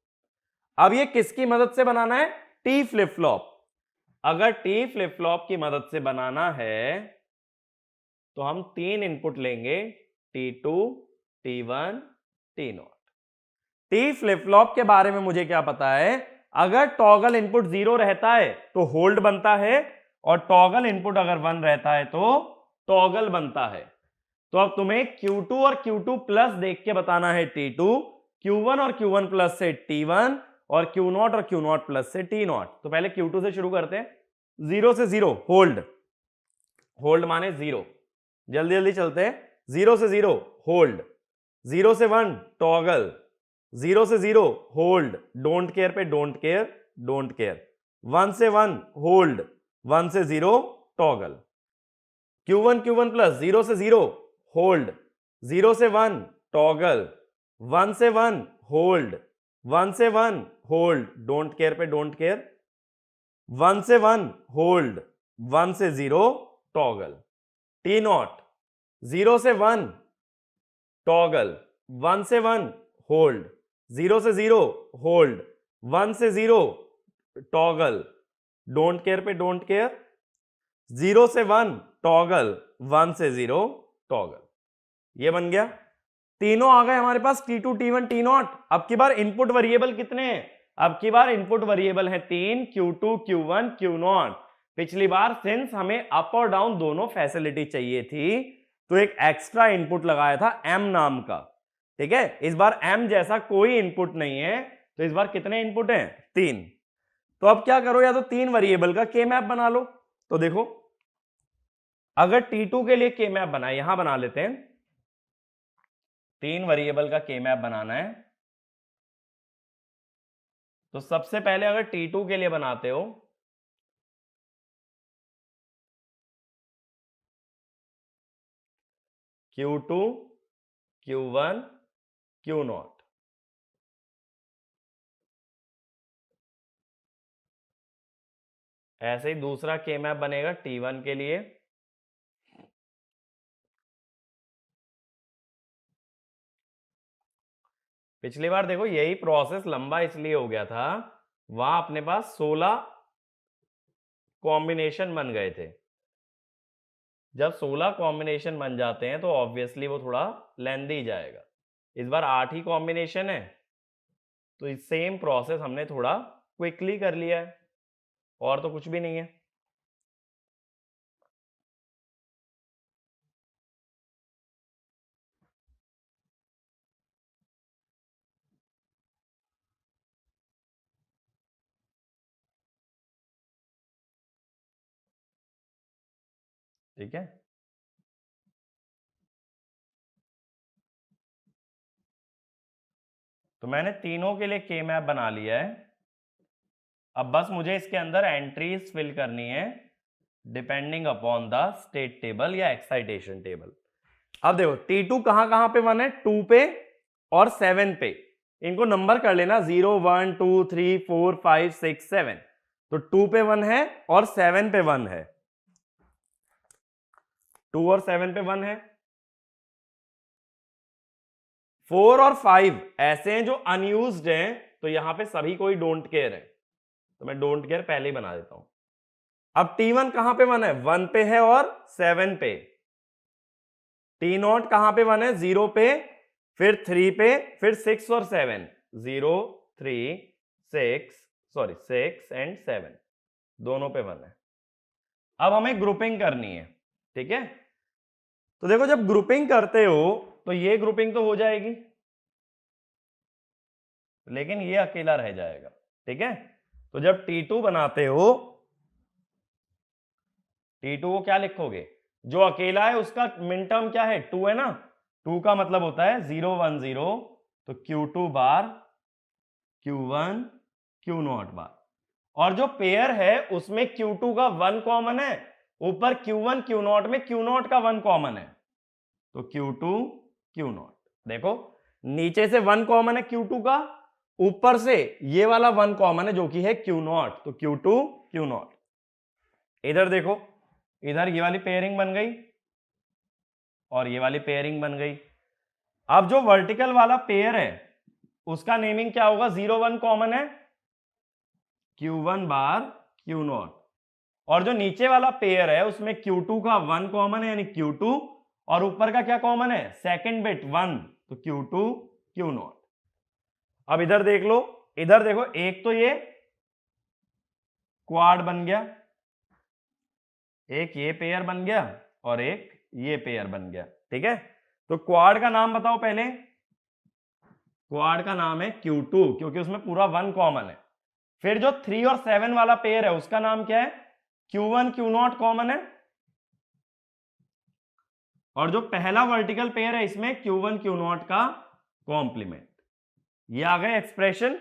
Speaker 1: अब ये किसकी मदद से बनाना है, टी फ्लिप फ्लॉप। अगर टी फ्लिप फ्लॉप की मदद से बनाना है तो हम 3 इनपुट लेंगे T2 T1 T0। T flip flop के बारे में मुझे क्या पता है, अगर टॉगल इनपुट 0 रहता है तो होल्ड बनता है, और टॉगल इनपुट अगर 1 रहता है तो टॉगल बनता है। तो अब तुम्हें Q2 और Q2 प्लस देख के बताना है T2, Q1 और Q1 प्लस से T1, और Q0 और Q0 प्लस से T0। तो पहले Q2 से शुरू करते हैं, 0 से 0 होल्ड, होल्ड माने 0, जल्दी जल्दी चलते हैं। 0 से 0 होल्ड, 0 से 1 टॉगल, 0 से 0 होल्ड, डोंट केयर पे डोंट केयर डोंट केयर, 1 से 1 होल्ड, 1 से 0 टॉगल, Q1 Q1 प्लस 0 से 0 होल्ड, 0 से 1 टॉगल, 1 से 1 होल्ड, 1 से 1 होल्ड, डोंट केयर पे डोंट केयर, 1 से 1 होल्ड, 1 से 0 टॉगल, T0 0 से 1 टॉगल, 1 से 1 होल्ड, 0 से 0 होल्ड, 1 से 0 टॉगल, डोंट केयर पे डोंट केयर, 0 से 1 टॉगल, 1 से 0 टॉगल। ये बन गया, तीनों आ गए हमारे पास T2 T1 T0। अब की बार इनपुट वेरिएबल कितने हैं, अब की बार इनपुट वेरिएबल है 3, Q2 Q1 Q0। पिछली बार सिंस हमें अप और डाउन दोनों फैसिलिटी चाहिए थी तो एक एक्स्ट्रा इनपुट लगाया था M नाम का, ठीक है। इस बार M जैसा कोई इनपुट नहीं है, तो इस बार कितने इनपुट हैं 3। तो अब क्या करो, या तो 3 वेरिएबल का के मैप बना लो। तो देखो अगर T2 के लिए के मैप बनाए, यहां बना लेते हैं, 3 वेरिएबल का के मैप बनाना है। तो सबसे पहले अगर T2 के लिए बनाते हो Q2 Q1 Q0, ऐसे ही दूसरा के मैप बनेगा T1 के लिए, पिछली बार देखो यही प्रोसेस लंबा इसलिए हो गया था, वहां अपने पास 16 कॉम्बिनेशन बन गए थे। जब 16 कॉम्बिनेशन बन जाते हैं तो ऑब्वियसली वो थोड़ा लेंदी जाएगा। इस बार 8 ही कॉम्बिनेशन है, तो सेम प्रोसेस हमने थोड़ा क्विकली कर लिया है, और तो कुछ भी नहीं है। ठीक है, तो मैंने तीनों के लिए के मैप बना लिया है। अब बस मुझे इसके अंदर एंट्रीज फिल करनी है depending upon the state table या एक्साइटेशन टेबल। अब देखो T2 कहां कहां पे 1 है, 2 पे और 7 पे। इनको नंबर कर लेना 0 1 2 3 4 5 6 7। तो 2 पे 1 है और 7 पे 1 है, 2 और 7 पे 1 है। 4 और 5 ऐसे हैं जो अनयूज्ड हैं, तो यहां पे सभी कोई डोंट केयर है, तो मैं डोंट केयर पहले ही बना देता हूं। अब T1 कहां पे 1 है, 1 पे है और 7 पे। T0 कहां पे 1 है, 0 पे, फिर 3 पे, फिर 6 और 7, 0 3 6 सॉरी 6 एंड 7 दोनों पे 1 है। अब हमें ग्रुपिंग करनी है, ठीक है। तो देखो जब ग्रुपिंग करते हो तो ये ग्रुपिंग तो हो जाएगी, लेकिन ये अकेला रह जाएगा, ठीक है। तो जब T2 बनाते हो, T2 को क्या लिखोगे, जो अकेला है उसका मिन टर्म क्या है, 2 है ना। 2 का मतलब होता है 0 1 0, तो Q2 बार Q1 Q0 बार। और जो पेयर है उसमें Q2 का 1 कॉमन है, ऊपर Q1 Q0 में Q0 का 1 कॉमन है, तो Q2 Q0। देखो नीचे से 1 कॉमन है Q2 का, ऊपर से ये वाला 1 कॉमन है जो कि है Q0, तो Q2 Q0। इधर देखो, इधर ये वाली पेयरिंग बन गई और ये वाली पेयरिंग बन गई। अब जो वर्टिकल वाला पेयर है उसका नेमिंग क्या होगा, 0 1 कॉमन है, Q1 बार Q0। और जो नीचे वाला पेयर है उसमें Q2 का 1 कॉमन है यानी Q2, और ऊपर का क्या कॉमन है, सेकंड बिट 1, तो Q2 Q0। अब इधर देख लो, इधर देखो, एक तो ये क्वाड बन गया, एक ये पेयर बन गया और एक ये पेयर बन गया, ठीक है। तो क्वाड का नाम बताओ पहले। क्वाड का नाम है Q2 क्योंकि उसमें पूरा 1 कॉमन है। फिर जो 3 और 7 वाला पेयर है उसका नाम क्या है, Q1 Q0 कॉमन है। और जो पहला वर्टिकल पेयर है इसमें Q1 Q0 का कॉम्प्लीमेंट। ये आ गए एक्सप्रेशन।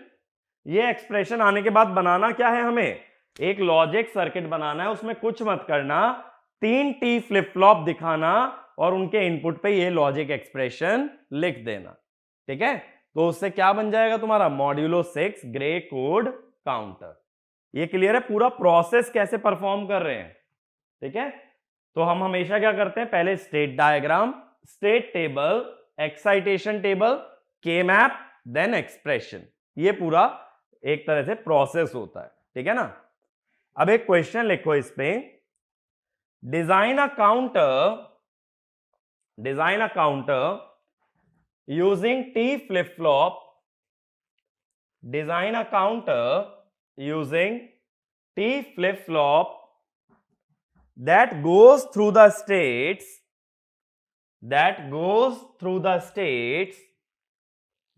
Speaker 1: ये एक्सप्रेशन आने के बाद बनाना क्या है, हमें एक लॉजिक सर्किट बनाना है। उसमें कुछ मत करना, 3 टी फ्लिप फ्लॉप दिखाना और उनके इनपुट पे ये लॉजिक एक्सप्रेशन लिख देना, ठीक है। तो उससे क्या बन जाएगा तुम्हारा, मॉड्यूलो 6 ग्रे कोड काउंटर। ये क्लियर है पूरा प्रोसेस कैसे परफॉर्म कर रहे हैं, ठीक है। तो हम हमेशा क्या करते हैं, पहले state diagram, state table, excitation table, के मैप, देन एक्सप्रेशन। ये पूरा एक तरह से प्रोसेस होता है, ठीक है ना। अब एक क्वेश्चन लिखो इस पे, design a counter using T flip flop, design a counter using T flip flop that goes through the states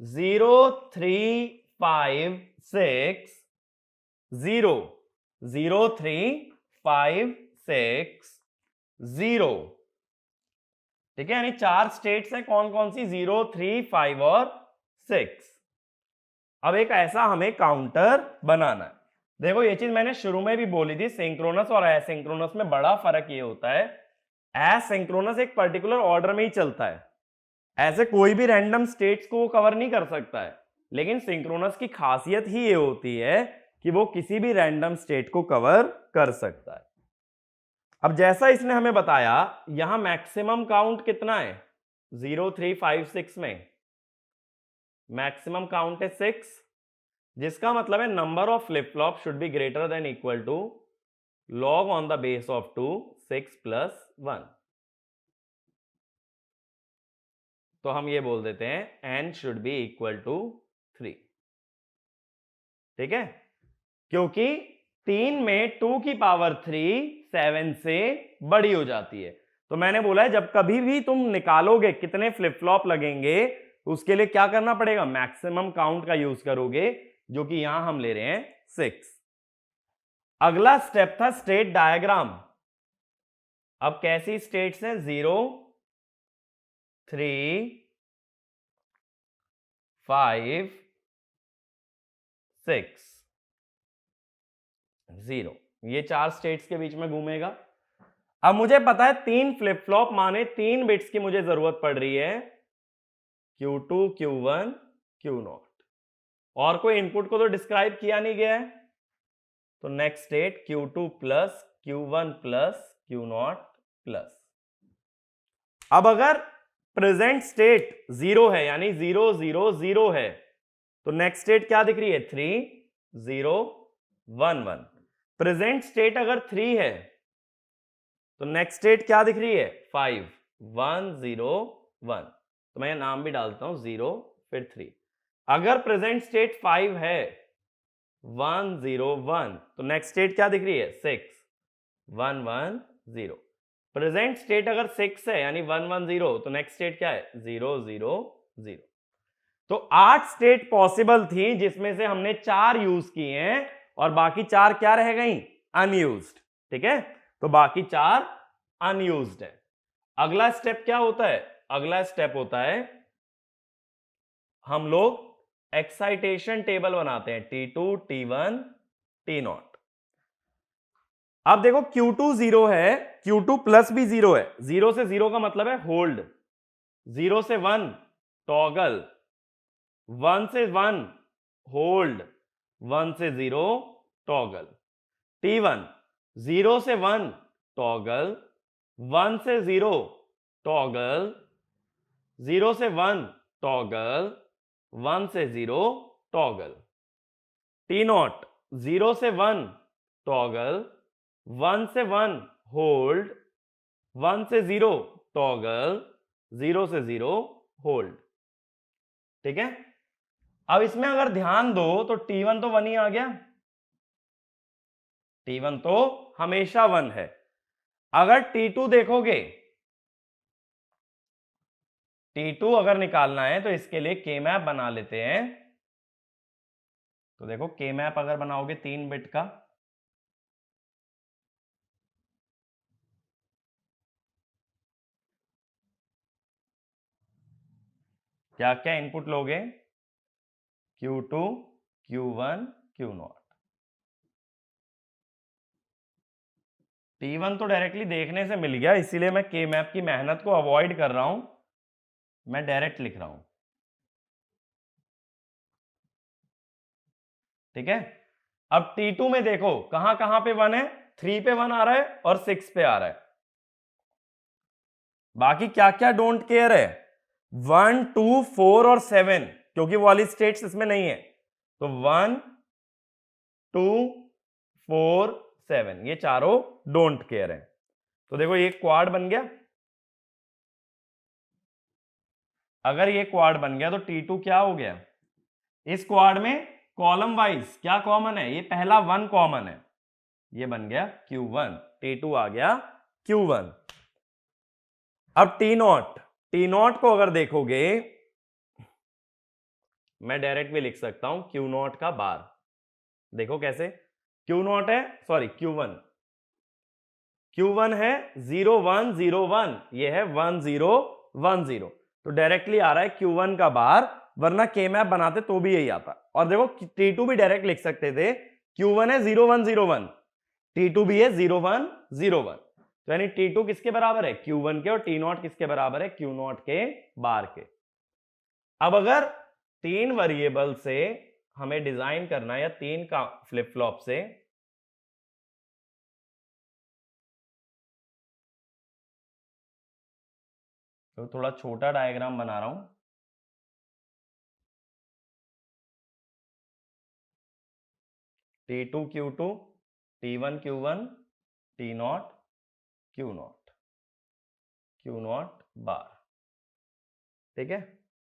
Speaker 1: 0 3 5 6 0 0 3 5 6 0, ठीक है। यानी 4 स्टेट्स हैं, कौन कौन सी, 0 3 5 और 6। अब एक ऐसा हमें काउंटर बनाना है। देखो ये चीज मैंने शुरू में भी बोली थी, सिंक्रोनस और एसिंक्रोनस में बड़ा फर्क ये होता है, एसिंक्रोनस एक पर्टिकुलर ऑर्डर में ही चलता है, ऐसे कोई भी रैंडम स्टेट्स को कवर नहीं कर सकता है। लेकिन सिंक्रोनस की खासियत ही ये होती है कि वो किसी भी रैंडम स्टेट को कवर कर सकता है। अब जैसा इसने हमें बताया, यहां मैक्सिमम काउंट कितना है, 0 3 5 6 में मैक्सिमम काउंट है 6, जिसका मतलब है number of flip flop should be greater than equal to log on the base of 2 6 plus 1। तो हम ये बोल देते हैं n should be equal to 3, ठीक है। क्योंकि 3 में 2 की पावर 3 7 से बड़ी हो जाती है। तो मैंने बोला है जब कभी भी तुम निकालोगे कितने फ्लिप फ्लॉप लगेंगे, उसके लिए क्या करना पड़ेगा, मैक्सिमम काउंट का यूज करोगे, जो कि यहां हम ले रहे हैं 6। अगला स्टेप था स्टेट डायग्राम। अब कैसी स्टेट्स हैं, 0 3 5 6। 0, ये 4 स्टेट्स के बीच में घूमेगा। अब मुझे पता है 3 फ्लिप फ्लॉप माने 3 बिट्स की मुझे जरूरत पड़ रही है, Q2, Q1, Q0, और कोई इनपुट को तो डिस्क्राइब किया नहीं गया है, तो next state Q2 plus Q1 plus Q0 plus. अब अगर प्रेजेंट स्टेट 0 है यानी 0 0 0 है, तो नेक्स्ट स्टेट क्या दिख रही है, 3 0 1 1। प्रेजेंट स्टेट अगर 3 है तो नेक्स्ट स्टेट क्या दिख रही है, 5 1 0 1। तो मैं नाम भी डालता हूं 0 फिर 3। अगर प्रेजेंट स्टेट 5 है 1 0 1, तो नेक्स्ट स्टेट क्या दिख रही है, 6 1 1 0। प्रेजेंट स्टेट अगर 6 है यानी 1 1 0, तो नेक्स्ट स्टेट क्या है, 0 0 0। तो 8 स्टेट पॉसिबल थी जिसमें से हमने 4 यूज किए हैं और बाकी 4 क्या रह गई, अनयूज्ड। ठीक है, तो बाकी 4 अनयूज्ड है। अगला स्टेप क्या होता है, अगला स्टेप होता है हम लोग एक्साइटेशन टेबल बनाते हैं, T2 T1 T0। अब देखो Q2 0 है, Q2 प्लस भी 0 है। 0 से 0 का मतलब है होल्ड, 0 से 1 टॉगल, 1 से 1 होल्ड, 1 से 0 टॉगल। T1 0 से 1 टॉगल, 1 से 0 टॉगल, 0 से 1 टॉगल, 1 से 0 टॉगल। T0 0 से 1 टॉगल, 1 से 1 होल्ड, 1 से 0 टॉगल, 0 से 0 होल्ड। ठीक है, अब इसमें अगर ध्यान दो तो T1 तो 1 ही आ गया, T1 तो हमेशा 1 है। अगर T2 देखोगे, T2 अगर निकालना है तो इसके लिए के मैप बना लेते हैं। तो देखो के मैप अगर बनाओगे 3 बिट का, क्या क्या इनपुट लोगे, Q2 Q1 Q0। T1 तो डायरेक्टली देखने से मिल गया, इसीलिए मैं के मैप की मेहनत को अवॉइड कर रहा हूं, मैं डायरेक्ट लिख रहा हूं। ठीक है, अब T2 में देखो कहां कहां पे 1 है, 3 पे 1 आ रहा है और 6 पे आ रहा है। बाकी क्या क्या डोंट केयर है, 1 2 4 और 7, क्योंकि वो वाली स्टेट्स इसमें नहीं है। तो 1 2 4 7 ये चारों डोंट केयर है। तो देखो ये क्वाड बन गया। अगर ये क्वाड बन गया तो T2 क्या हो गया, इस क्वाड में कॉलम वाइज क्या कॉमन है, ये पहला 1 कॉमन है, ये बन गया Q1, T2 आ गया Q1। अब T0 को अगर देखोगे, मैं डायरेक्ट भी लिख सकता हूं Q0 का बार। देखो कैसे, Q0 है, सॉरी Q1 है 0 1 0 1, ये है 1 0 1 0, तो डायरेक्टली आ रहा है Q1 का बार, वरना के मैप बनाते तो भी यही आता। और देखो T2 भी डायरेक्ट लिख सकते थे, Q1 है 0 1 0 1, T2 भी है 0 1 0 1, तो यानी T2 किसके बराबर है, Q1 के, और T0 किसके बराबर है, Q0 के बार के। अब अगर 3 वेरिएबल से हमें डिजाइन करना है या 3 का फ्लिप फ्लॉप से, तो थोड़ा छोटा डायग्राम बना रहा हूं। T2 Q2 T1 Q1 T0 Q0 Q0 बार। ठीक है,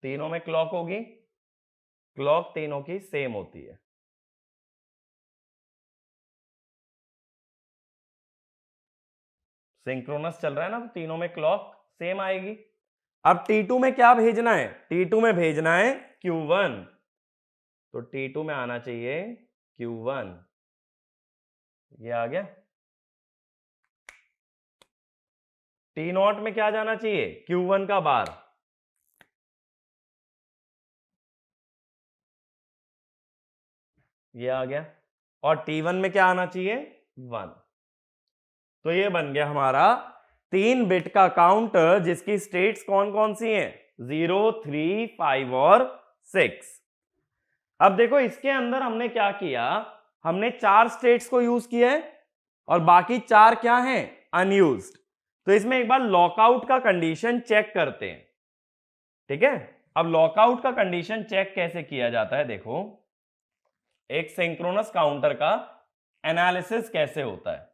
Speaker 1: तीनों में क्लॉक होगी, क्लॉक तीनों की सेम होती है। सिंक्रोनस चल रहा है ना, तो तीनों में क्लॉक सेम आएगी। अब T2 में क्या भेजना है, T2 में भेजना है Q1, तो T2 में आना चाहिए Q1, ये आ गया। T0 में क्या जाना चाहिए, Q1 का बार, ये आ गया। और T1 में क्या आना चाहिए 1। तो ये बन गया हमारा 3 बिट का काउंटर जिसकी स्टेट्स कौन कौन सी हैं 0, 3, 5 और 6। अब देखो इसके अंदर हमने क्या किया, हमने 4 स्टेट्स को यूज किया है और बाकी 4 क्या हैं अनयूज्ड। तो इसमें एक बार लॉकआउट का कंडीशन चेक करते हैं, ठीक है। अब लॉकआउट का कंडीशन चेक कैसे किया जाता है, देखो एक सिंक्रोनस काउंटर का एनालिसिस कैसे होता है।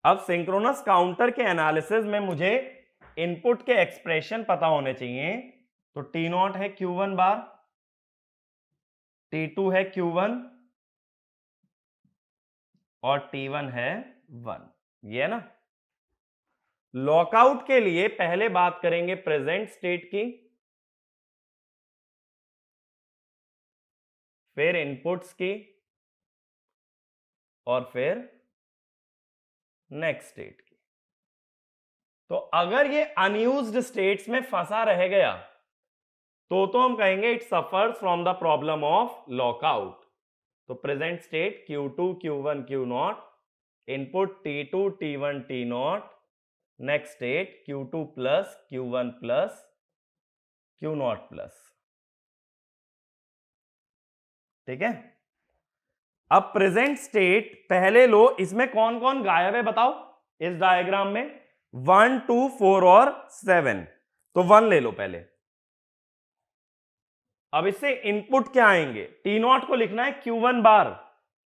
Speaker 1: अब सिंक्रोनस काउंटर के एनालिसिस में मुझे इनपुट के एक्सप्रेशन पता होने चाहिए। तो T0 है Q1 बार, T2 है Q1 और T1 है 1, ये है ना। लॉकआउट के लिए पहले बात करेंगे प्रेजेंट स्टेट की, फिर इनपुट्स की और फिर नेक्स्ट स्टेट की। तो अगर ये अनयूज्ड स्टेट्स में फंसा रह गया तो हम कहेंगे it suffers from the problem of lockout. तो present state Q2, Q1, Q0, input T2, T1, T0, next state Q2 plus Q1 plus Q0 plus, ठीक है। अब प्रेजेंट स्टेट पहले लो, इसमें कौन कौन गायब है बताओ इस डायग्राम में 1, 2, 4 और 7। तो 1 ले लो पहले। अब इससे इनपुट क्या आएंगे, T0 को लिखना है Q1 बार,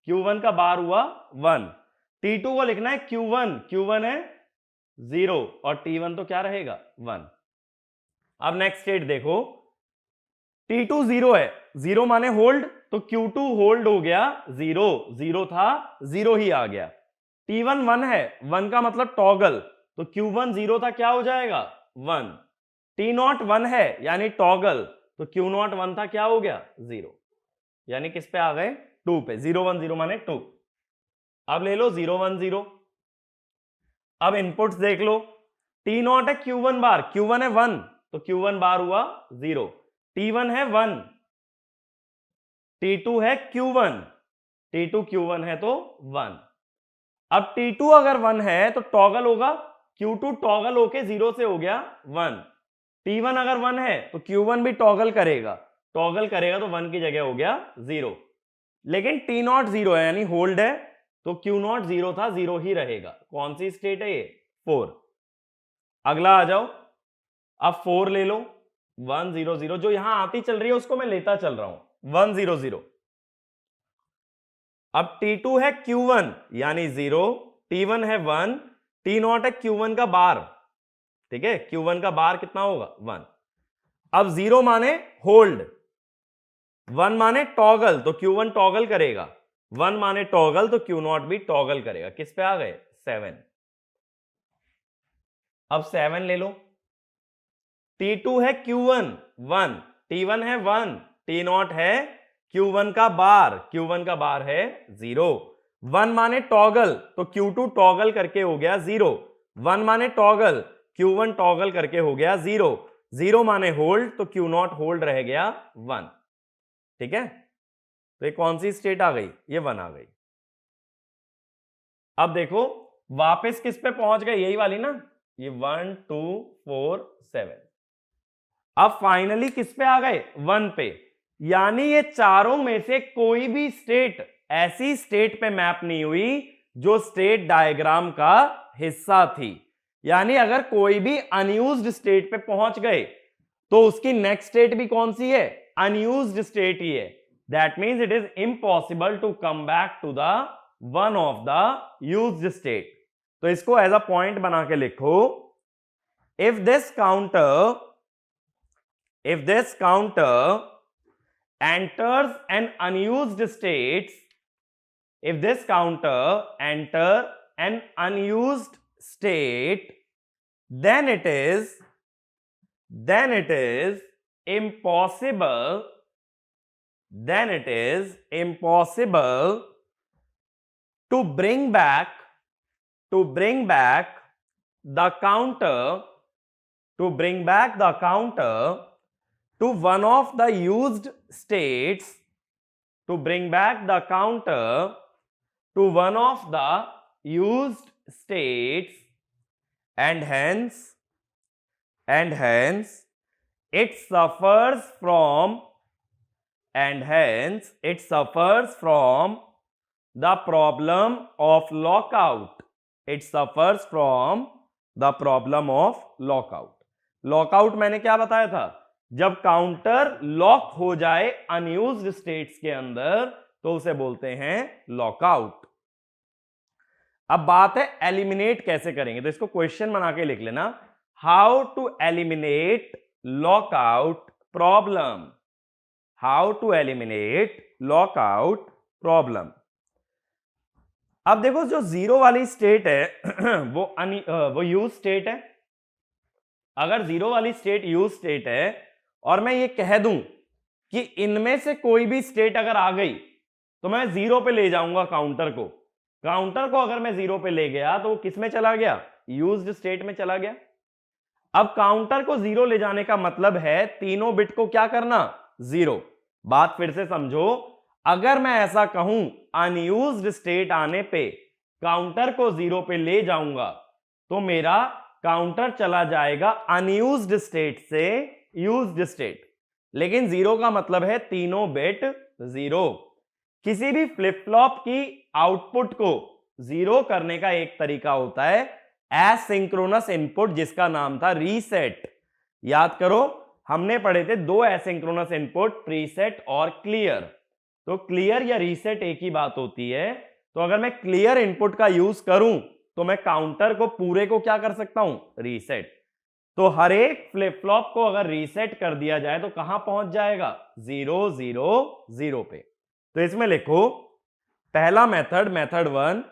Speaker 1: Q1 का बार हुआ 1, T2 को लिखना है Q1, Q1 है 0 और T1 तो क्या रहेगा 1। अब नेक्स्ट स्टेट देखो, T2 0 है, 0 माने होल्ड, तो Q2 होल्ड हो गया 0, 0 था 0 ही आ गया। T1 1 है, 1 का मतलब टॉगल, तो Q1 0 था क्या हो जाएगा 1। T0 1 है यानी टॉगल, तो Q0 1 था क्या हो गया 0, यानी किस पे आ गए 2 पे, 0 1 0 माने 2। अब ले लो 0 1 0। अब इनपुट्स देख लो, T0 है Q1 बार, Q1 है 1 तो Q1 बार हुआ 0, T1 है 1, T2 है Q1, T2 Q1 है तो 1। अब T2 अगर 1 है तो टॉगल होगा, Q2 टॉगल होके 0 से हो गया 1। T1 अगर 1 है तो Q1 भी टॉगल करेगा, टॉगल करेगा तो 1 की जगह हो गया 0। लेकिन T0 0 है यानी होल्ड है, तो Q0 0 था 0 ही रहेगा। कौन सी स्टेट है ये 4। अगला आ जाओ, अब 4 ले लो 1 0 0, जो यहां आती चल रही है उसको मैं लेता चल रहा हूं 1 0 0। अब T2 है Q1 यानी 0, T1 है 1, T0 है Q1 का बार, ठीक है, Q1 का बार कितना होगा 1। अब 0 माने होल्ड, 1 माने टॉगल, तो Q1 टॉगल करेगा, 1 माने टॉगल तो Q0 भी टॉगल करेगा। किस पे आ गए 7। अब 7 ले लो, T2 है Q1 1, T1 है 1, T0 है Q1 का बार, Q1 का बार है 0, 1 माने टॉगल तो Q2 टॉगल करके हो गया 0, 1 माने टॉगल Q1 टॉगल करके हो गया 0, 0 माने होल्ड तो Q0 होल्ड रह गया 1, ठीक है। तो ये कौन सी स्टेट आ गई, ये 1 आ गई। अब देखो वापस किस पे पहुंच गए, यही वाली ना, ये 1 2 4 7। अब फाइनली किस पे आ गए 1 पे, यानी ये चारों में से कोई भी स्टेट ऐसी स्टेट पे मैप नहीं हुई जो स्टेट डायग्राम का हिस्सा थी। यानी अगर कोई भी अनयूज्ड स्टेट पे पहुंच गए तो उसकी नेक्स्ट स्टेट भी कौन सी है अनयूज्ड स्टेट ही है। That means it is impossible to come back to the one of the used state. तो इसको एज अ पॉइंट बना के लिखो, if this counter enters an unused state, if this counter enter an unused state, then it is impossible to bring back the counter to bring back the counter to one of the used states, to bring back the counter to one of the used states, and hence it suffers from the problem of lockout. It suffers from the problem of lockout. Lockout मैंने क्या बताया था, जब counter lock हो जाए unused states के अंदर तो उसे बोलते हैं लॉकआउट। अब बात है एलिमिनेट कैसे करेंगे, तो इसको क्वेश्चन बना के लिख लेना, how to eliminate lockout problem, how to eliminate lockout problem. अब देखो जो जीरो वाली स्टेट है वो यूज स्टेट है। अगर जीरो वाली स्टेट यूज स्टेट है और मैं ये कह दूं कि इनमें से कोई भी स्टेट अगर आ गई तो मैं जीरो पे ले जाऊंगा काउंटर को। काउंटर को अगर मैं जीरो पे ले गया तो वो किस में चला गया, यूज्ड स्टेट में चला गया। अब काउंटर को जीरो ले जाने का मतलब है तीनों बिट को क्या करना, जीरो। बात फिर से समझो, अगर मैं ऐसा कहूं अनयूज्ड स्टेट आने पे काउंटर को जीरो पे ले जाऊंगा तो मेरा काउंटर चला जाएगा अनयूज्ड स्टेट से यूज्ड स्टेट, लेकिन जीरो का मतलब है तीनों बिट जीरो। किसी भी फ्लिप फ्लॉप की आउटपुट को जीरो करने का एक तरीका होता है एसिंक्रोनस इनपुट, जिसका नाम था रीसेट। याद करो हमने पढ़े थे दो एसिंक्रोनस इनपुट, प्रीसेट और क्लियर। तो क्लियर या रीसेट एक ही बात होती है। तो अगर मैं क्लियर इनपुट का यूज करूं तो मैं काउंटर को पूरे को क्या कर सकता हूं, रीसेट। तो हर एक फ्लिप फ्लॉप को अगर रीसेट कर दिया जाए तो कहां पहुंच जाएगा, 0 0 0 पे। तो इसमें लिखो पहला method, method 1,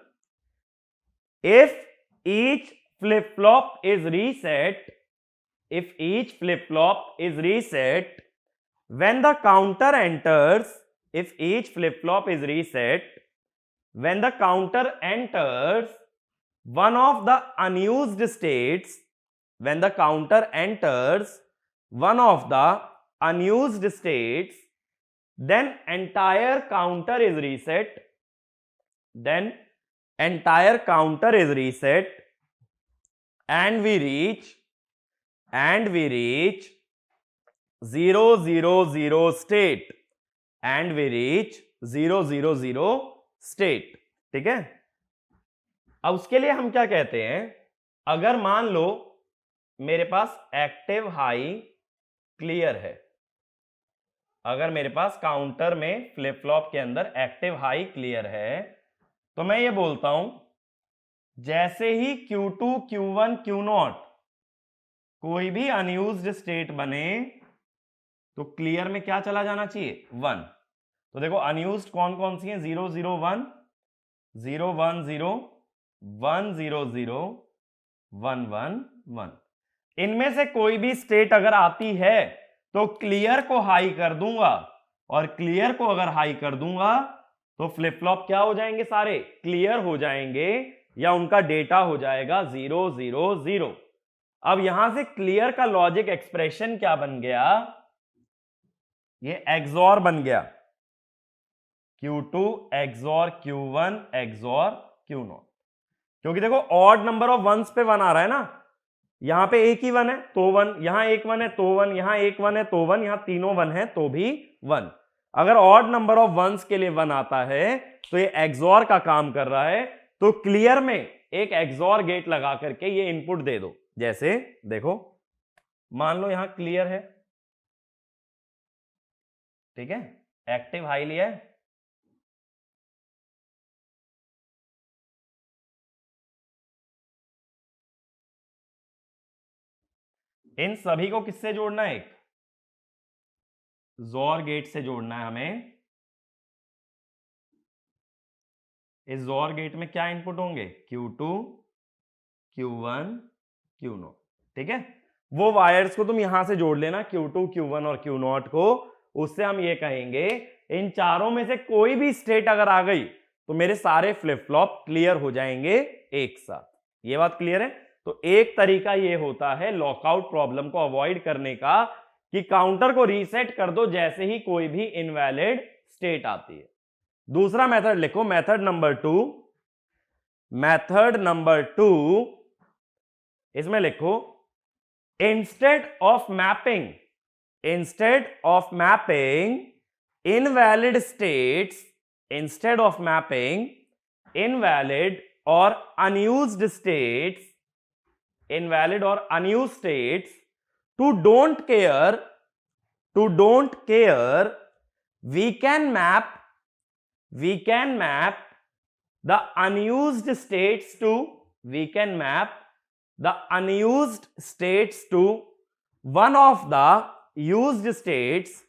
Speaker 1: if each flip flop is reset, if each flip-flop is reset when the counter enters, if each flip-flop is reset when the counter enters one of the unused states, when the counter enters one of the unused states, then entire counter is reset, then entire counter is reset and we reach 0 0 0 state, and we reach 0 0 0 state। ठीक है, अब उसके लिए हम क्या कहते हैं, अगर मान लो मेरे पास एक्टिव हाई क्लियर है, अगर मेरे पास काउंटर में फ्लिप फ्लॉप के अंदर एक्टिव हाई क्लियर है तो मैं ये बोलता हूं जैसे ही Q2 Q1 Q0 कोई भी अनयूज्ड स्टेट बने तो क्लियर में क्या चला जाना चाहिए, 1। तो देखो अनयूज्ड कौन कौन सी है, 0 0 1 0 1 0 1 0 0 1 1 1। इनमें से कोई भी स्टेट अगर आती है तो क्लियर को हाई कर दूंगा, और क्लियर को अगर हाई कर दूंगा तो फ्लिप फ्लॉप क्या हो जाएंगे, सारे क्लियर हो जाएंगे या उनका डेटा हो जाएगा 0 0 0। अब यहां से क्लियर का लॉजिक एक्सप्रेशन क्या बन गया, ये एक्सॉर बन गया, Q2 XOR Q1 XOR Q0। क्योंकि देखो ऑड नंबर ऑफ वंस पे 1 आ रहा है ना, यहां पे एक ही 1 है तो 1, यहां एक 1 है तो 1, यहां एक 1 है तो 1, यहां तीनों 1 है तो भी 1। अगर ऑड नंबर ऑफ वंस के लिए 1 आता है तो ये एक्सॉर का काम कर रहा है। तो क्लियर में एक एक्सॉर गेट लगा करके ये इनपुट दे दो। जैसे देखो मान लो यहां क्लियर है, ठीक है, एक्टिव हाई लिया है, इन सभी को किससे जोड़ना है, एक जोर गेट से जोड़ना है हमें। इस जोर गेट में क्या इनपुट होंगे, Q2 Q1 Q0। ठीक है, वो वायर्स को तुम यहां से जोड़ लेना, Q2 Q1 और Q0 को। उससे हम ये कहेंगे इन चारों में से कोई भी स्टेट अगर आ गई तो मेरे सारे फ्लिप फ्लॉप क्लियर हो जाएंगे एक साथ। ये बात क्लियर है। तो एक तरीका ये होता है लॉकआउट प्रॉब्लम को अवॉइड करने का कि काउंटर को रीसेट कर दो जैसे ही कोई भी इनवैलिड स्टेट आती है। दूसरा मेथड लिखो, मेथड नंबर टू, इसमें लिखो instead of mapping invalid states, instead of mapping invalid or unused states to don't care, we can map the unused states to one of the used states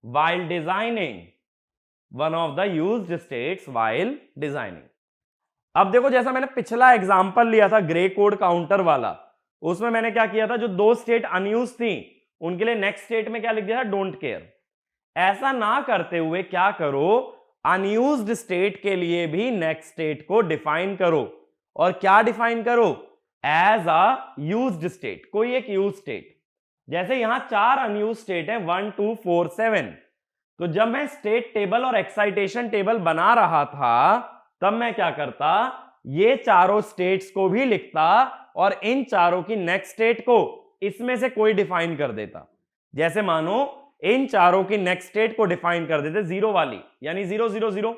Speaker 1: while designing। अब देखो, जैसा मैंने पिछला example लिया था grey code counter वाला, उसमें मैंने क्या किया था, जो दो स्टेट अनयूज थी उनके लिए नेक्स्ट स्टेट में क्या लिख दिया था, डोंट केयर। ऐसा ना करते हुए क्या करो, अनयूज्ड स्टेट के लिए भी नेक्स्ट स्टेट को डिफाइन करो। और क्या डिफाइन करो, एज अ यूज्ड स्टेट, कोई एक यूज स्टेट। जैसे यहां 4 अनयूज स्टेट है, 1 2 4 7। तो जब मैं स्टेट टेबल और एक्साइटेशन टेबल बना रहा था तब मैं क्या करता, ये चारों स्टेट्स को भी लिखता और इन चारों की नेक्स्ट स्टेट को इसमें से कोई डिफाइन कर देता। जैसे मानो इन चारों की नेक्स्ट स्टेट को डिफाइन कर देते 0 वाली, यानी 0 0 0।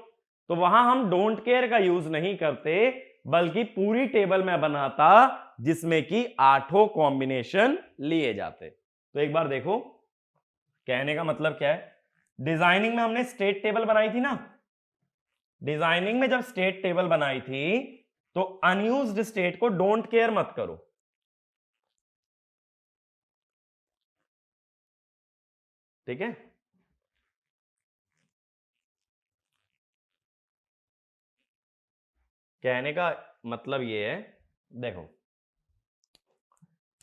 Speaker 1: तो वहां हम डोंट केयर का यूज नहीं करते, बल्कि पूरी टेबल में बनाता जिसमें कि 8 कॉम्बिनेशन लिए जाते। तो एक बार देखो कहने का मतलब क्या है। डिजाइनिंग में हमने स्टेट टेबल बनाई थी ना, डिजाइनिंग में जब स्टेट टेबल बनाई थी तो अनयूज्ड स्टेट को डोंट केयर मत करो, ठीक है। कहने का मतलब ये है, देखो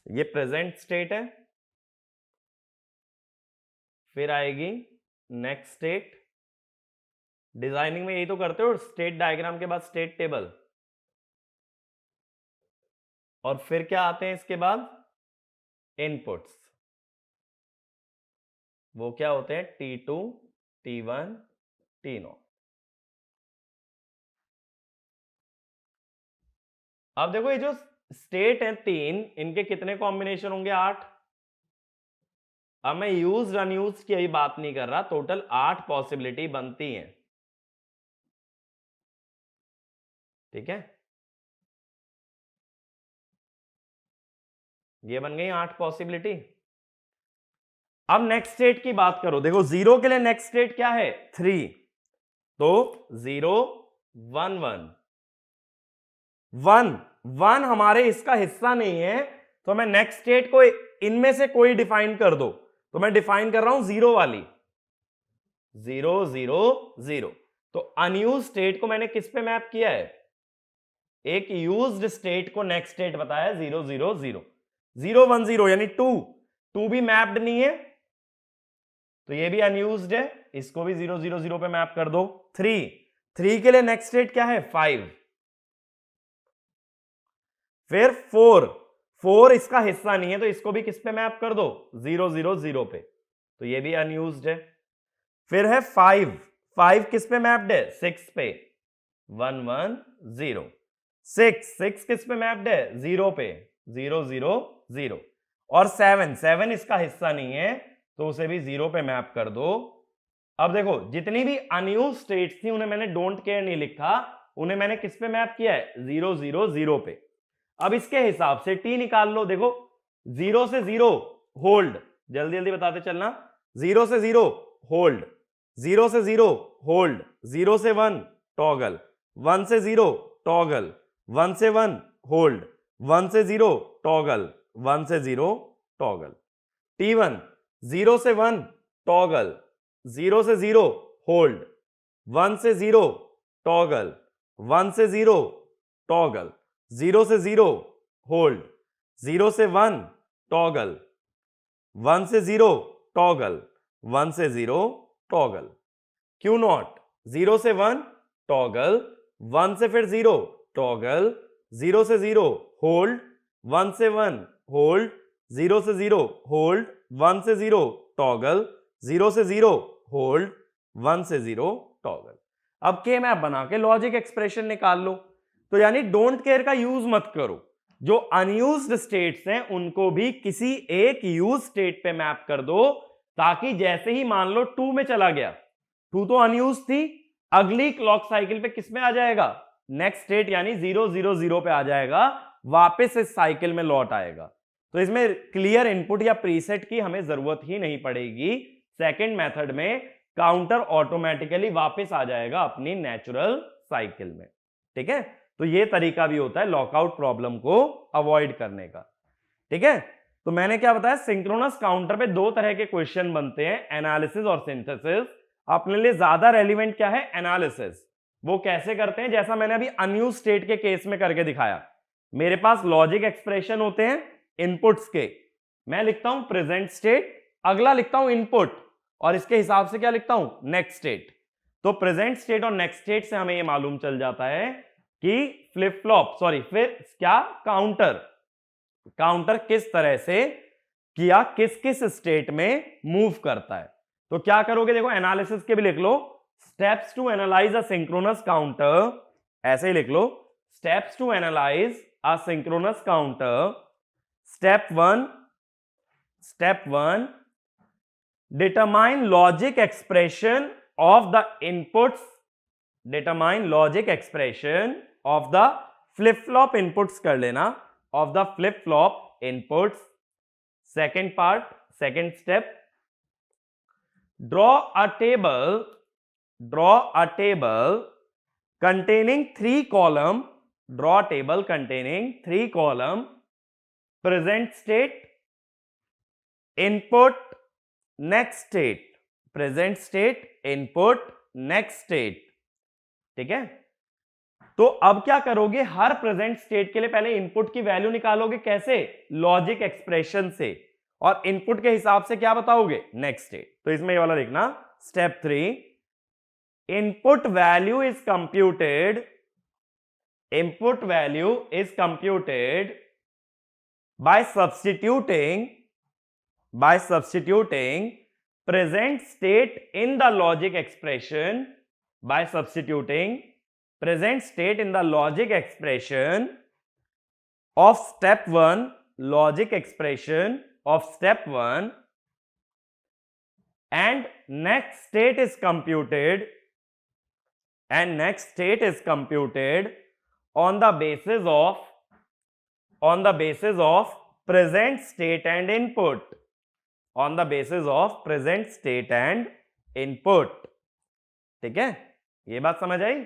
Speaker 1: ये प्रेजेंट स्टेट है, फिर आएगी नेक्स्ट स्टेट। डिजाइनिंग में यही तो करते हो, स्टेट डायग्राम के बाद स्टेट टेबल, और फिर क्या आते हैं इसके बाद, इनपुट्स। वो क्या होते हैं, T2 T1 T0। अब देखो ये जो स्टेट है 3, इनके कितने कॉम्बिनेशन होंगे, 8। अब मैं यूज्ड अनयूज्ड की अभी बात नहीं कर रहा, टोटल 8 पॉसिबिलिटी बनती हैं, ठीक है। ये बन गई 8 पॉसिबिलिटी। अब नेक्स्ट स्टेट की बात करो, देखो 0 के लिए नेक्स्ट स्टेट क्या है, 3। तो 0 1 1 1 1 हमारे इसका हिस्सा नहीं है, तो मैं नेक्स्ट स्टेट को इनमें से कोई डिफाइन कर दो। तो मैं डिफाइन कर रहा हूं 0 वाली, 0 0 0। तो अनयूज स्टेट को मैंने किस पे मैप किया है, एक यूज्ड स्टेट को नेक्स्ट स्टेट बताया 0 0 0 0 1 0, यानी 2 भी मैप्ड नहीं है, तो ये भी अनयूज्ड है, इसको भी 0 0 0 पे मैप कर दो। 3 के लिए नेक्स्ट स्टेट क्या है, 5। फिर 4 इसका हिस्सा नहीं है, तो इसको भी किस पे मैप कर दो, 0 0 0 पे, तो ये भी अनयूज्ड है। फिर है 5 किस पे मैप्ड है, 6 पे, 1 1 0। 6 किस पे मैप्ड है, 0 पे, 0 0 0। और 7 इसका हिस्सा नहीं है, तो उसे भी 0 पे मैप कर दो। अब देखो जितनी भी अनयूज स्टेट्स थी उन्हें मैंने डोंट केयर नहीं लिखा, उन्हें मैंने किस पे मैप किया है, 0 0 0 पे। अब इसके हिसाब से टी निकाल लो, देखो 0 से 0 होल्ड, जल्दी जल्दी बताते चलना, 0 से 0 होल्ड, 0 से 0 होल्ड, 0 से 1 टॉगल, 1 से 0 टॉगल, 1 से 1 होल्ड, 1 से 0 टॉगल, 1 से 0 टॉगल। T1 0 से 1 टॉगल, 0 से 0 होल्ड, 1 से 0 टॉगल, 1 से 0 टॉगल, 0 से 0 होल्ड, 0 से 1 टॉगल, 1 से 0 टॉगल, 1 से 0 टॉगल। क्यों नॉट, 0 से 1 टॉगल, 1 से फिर 0 टॉगल, 0 से 0 होल्ड, 1 से 1 होल्ड, 0 से 0 होल्ड, 1 से 0 टॉगल, 0 से 0 होल्ड, 1 से 0 टॉगल। अब के मैप बना के लॉजिक एक्सप्रेशन निकाल लो। तो यानी डोंट केयर का यूज मत करो, जो अनयूज्ड स्टेट्स हैं उनको भी किसी एक यूज स्टेट पे मैप कर दो, ताकि जैसे ही मान लो 2 में चला गया, 2 तो अनयूज थी, अगली क्लॉक साइकिल पे किस में आ जाएगा, नेक्स्ट स्टेट यानी 0 0 0 पे आ जाएगा, वापस इस साइकिल में लौट आएगा। तो इसमें क्लियर इनपुट या प्रीसेट की हमें जरूरत ही नहीं पड़ेगी। सेकंड मेथड में काउंटर ऑटोमेटिकली वापस आ जाएगा अपनी नेचुरल साइकिल में। ठीक है, तो ये तरीका भी होता है लॉकआउट प्रॉब्लम को अवॉइड करने का। ठीक है, तो मैंने क्या बताया, सिंक्रोनस काउंटर पे दो तरह के क्वेश्चन बनते हैं, एनालिसिस और सिंथेसिस। अपने लिए ज्यादा रेलिवेंट क्या है, एनालिसिस। वो कैसे करते हैं, जैसा मैंने अभी अनयूज स्टेट के केस में करके दिखाया। मेरे पास लॉजिक एक्सप्रेशन होते हैं इनपुट्स के, मैं लिखता हूं प्रेजेंट स्टेट, अगला लिखता हूं इनपुट, और इसके हिसाब से क्या लिखता हूं, नेक्स्ट स्टेट। तो प्रेजेंट स्टेट और नेक्स्ट स्टेट से हमें यह मालूम चल जाता है कि फ्लिप फ्लॉप फिर क्या, काउंटर किस तरह से किया, किस किस स्टेट में मूव करता है। तो क्या करोगे, देखो एनालिसिस के भी लिख लो, steps to analyse a synchronous counter, ऐसे ही लिख लो, steps to analyse a synchronous counter. Step one determine logic expression of the inputs, determine logic expression of the flip flop inputs कर लेना, of the flip flop inputs. Second part, second step, draw a table containing 3 column, draw a table containing 3 column, present state, input, next state, present state, input, next state। ठीक है, तो अब क्या करोगे, हर present state के लिए पहले input की वैल्यू निकालोगे, कैसे, लॉजिक एक्सप्रेशन से, और इनपुट के हिसाब से क्या बताओगे, नेक्स्ट स्टेट। तो इसमें ये वाला लिखना, step 3, input value is computed by substituting present state in the logic expression, by substituting present state in the logic expression of step 1, logic expression of step 1, and next state is computed on the basis of present state and input, on the basis of present state and input। ठीक है, ये बात समझ आई।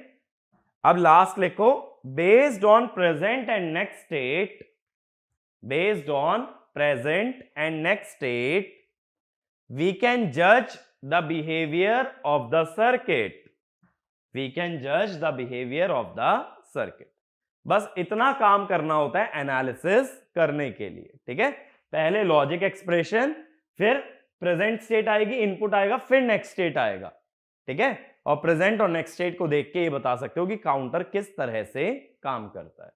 Speaker 1: अब last लिखो, based on present and next state, based on present and next state we can judge the behavior of the circuit, we can judge the behavior of the circuit। बस इतना काम करना होता है एनालिसिस करने के लिए। ठीक है, पहले लॉजिक एक्सप्रेशन, फिर प्रेजेंट स्टेट आएगी, इनपुट आएगा, फिर नेक्स्ट स्टेट आएगा। ठीक है, और प्रेजेंट और नेक्स्ट स्टेट को देख के ये बता सकते हो कि काउंटर किस तरह से काम करता है।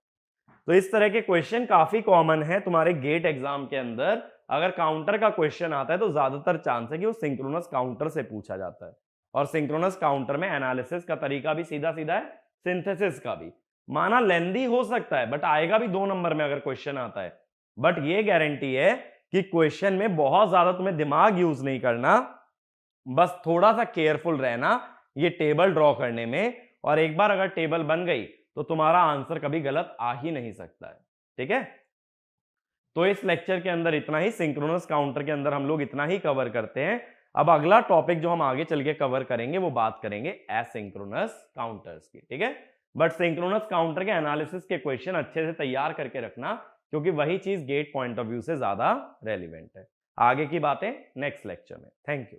Speaker 1: तो इस तरह के क्वेश्चन काफी कॉमन है तुम्हारे गेट एग्जाम के अंदर। अगर काउंटर का क्वेश्चन आता है तो ज्यादातर चांस है कि वो सिंक्रोनस काउंटर से पूछा जाता है, और सिंक्रोनस काउंटर में एनालिसिस का तरीका भी सीधा सीधा है, सिंथेसिस का भी। माना लेंदी हो सकता है, बट आएगा भी 2 नंबर में अगर क्वेश्चन आता है। बट ये गारंटी है कि क्वेश्चन में बहुत ज्यादा तुम्हें दिमाग यूज नहीं करना, बस थोड़ा सा केयरफुल रहना ये टेबल ड्रॉ करने में, और एक बार अगर टेबल बन गई तो तुम्हारा आंसर कभी गलत आ ही नहीं सकता है। ठीक है, तो इस लेक्चर के अंदर इतना ही, सिंक्रोनस काउंटर के अंदर हम लोग इतना ही कवर करते हैं। अब अगला टॉपिक जो हम आगे चल के कवर करेंगे वो बात करेंगे एसिंक्रोनस काउंटर्स की। ठीक है, बट सिंक्रोनस काउंटर के एनालिसिस के क्वेश्चन अच्छे से तैयार करके रखना, क्योंकि वही चीज गेट पॉइंट ऑफ व्यू से ज्यादा रेलिवेंट है। आगे की बातें नेक्स्ट लेक्चर में। Thank you.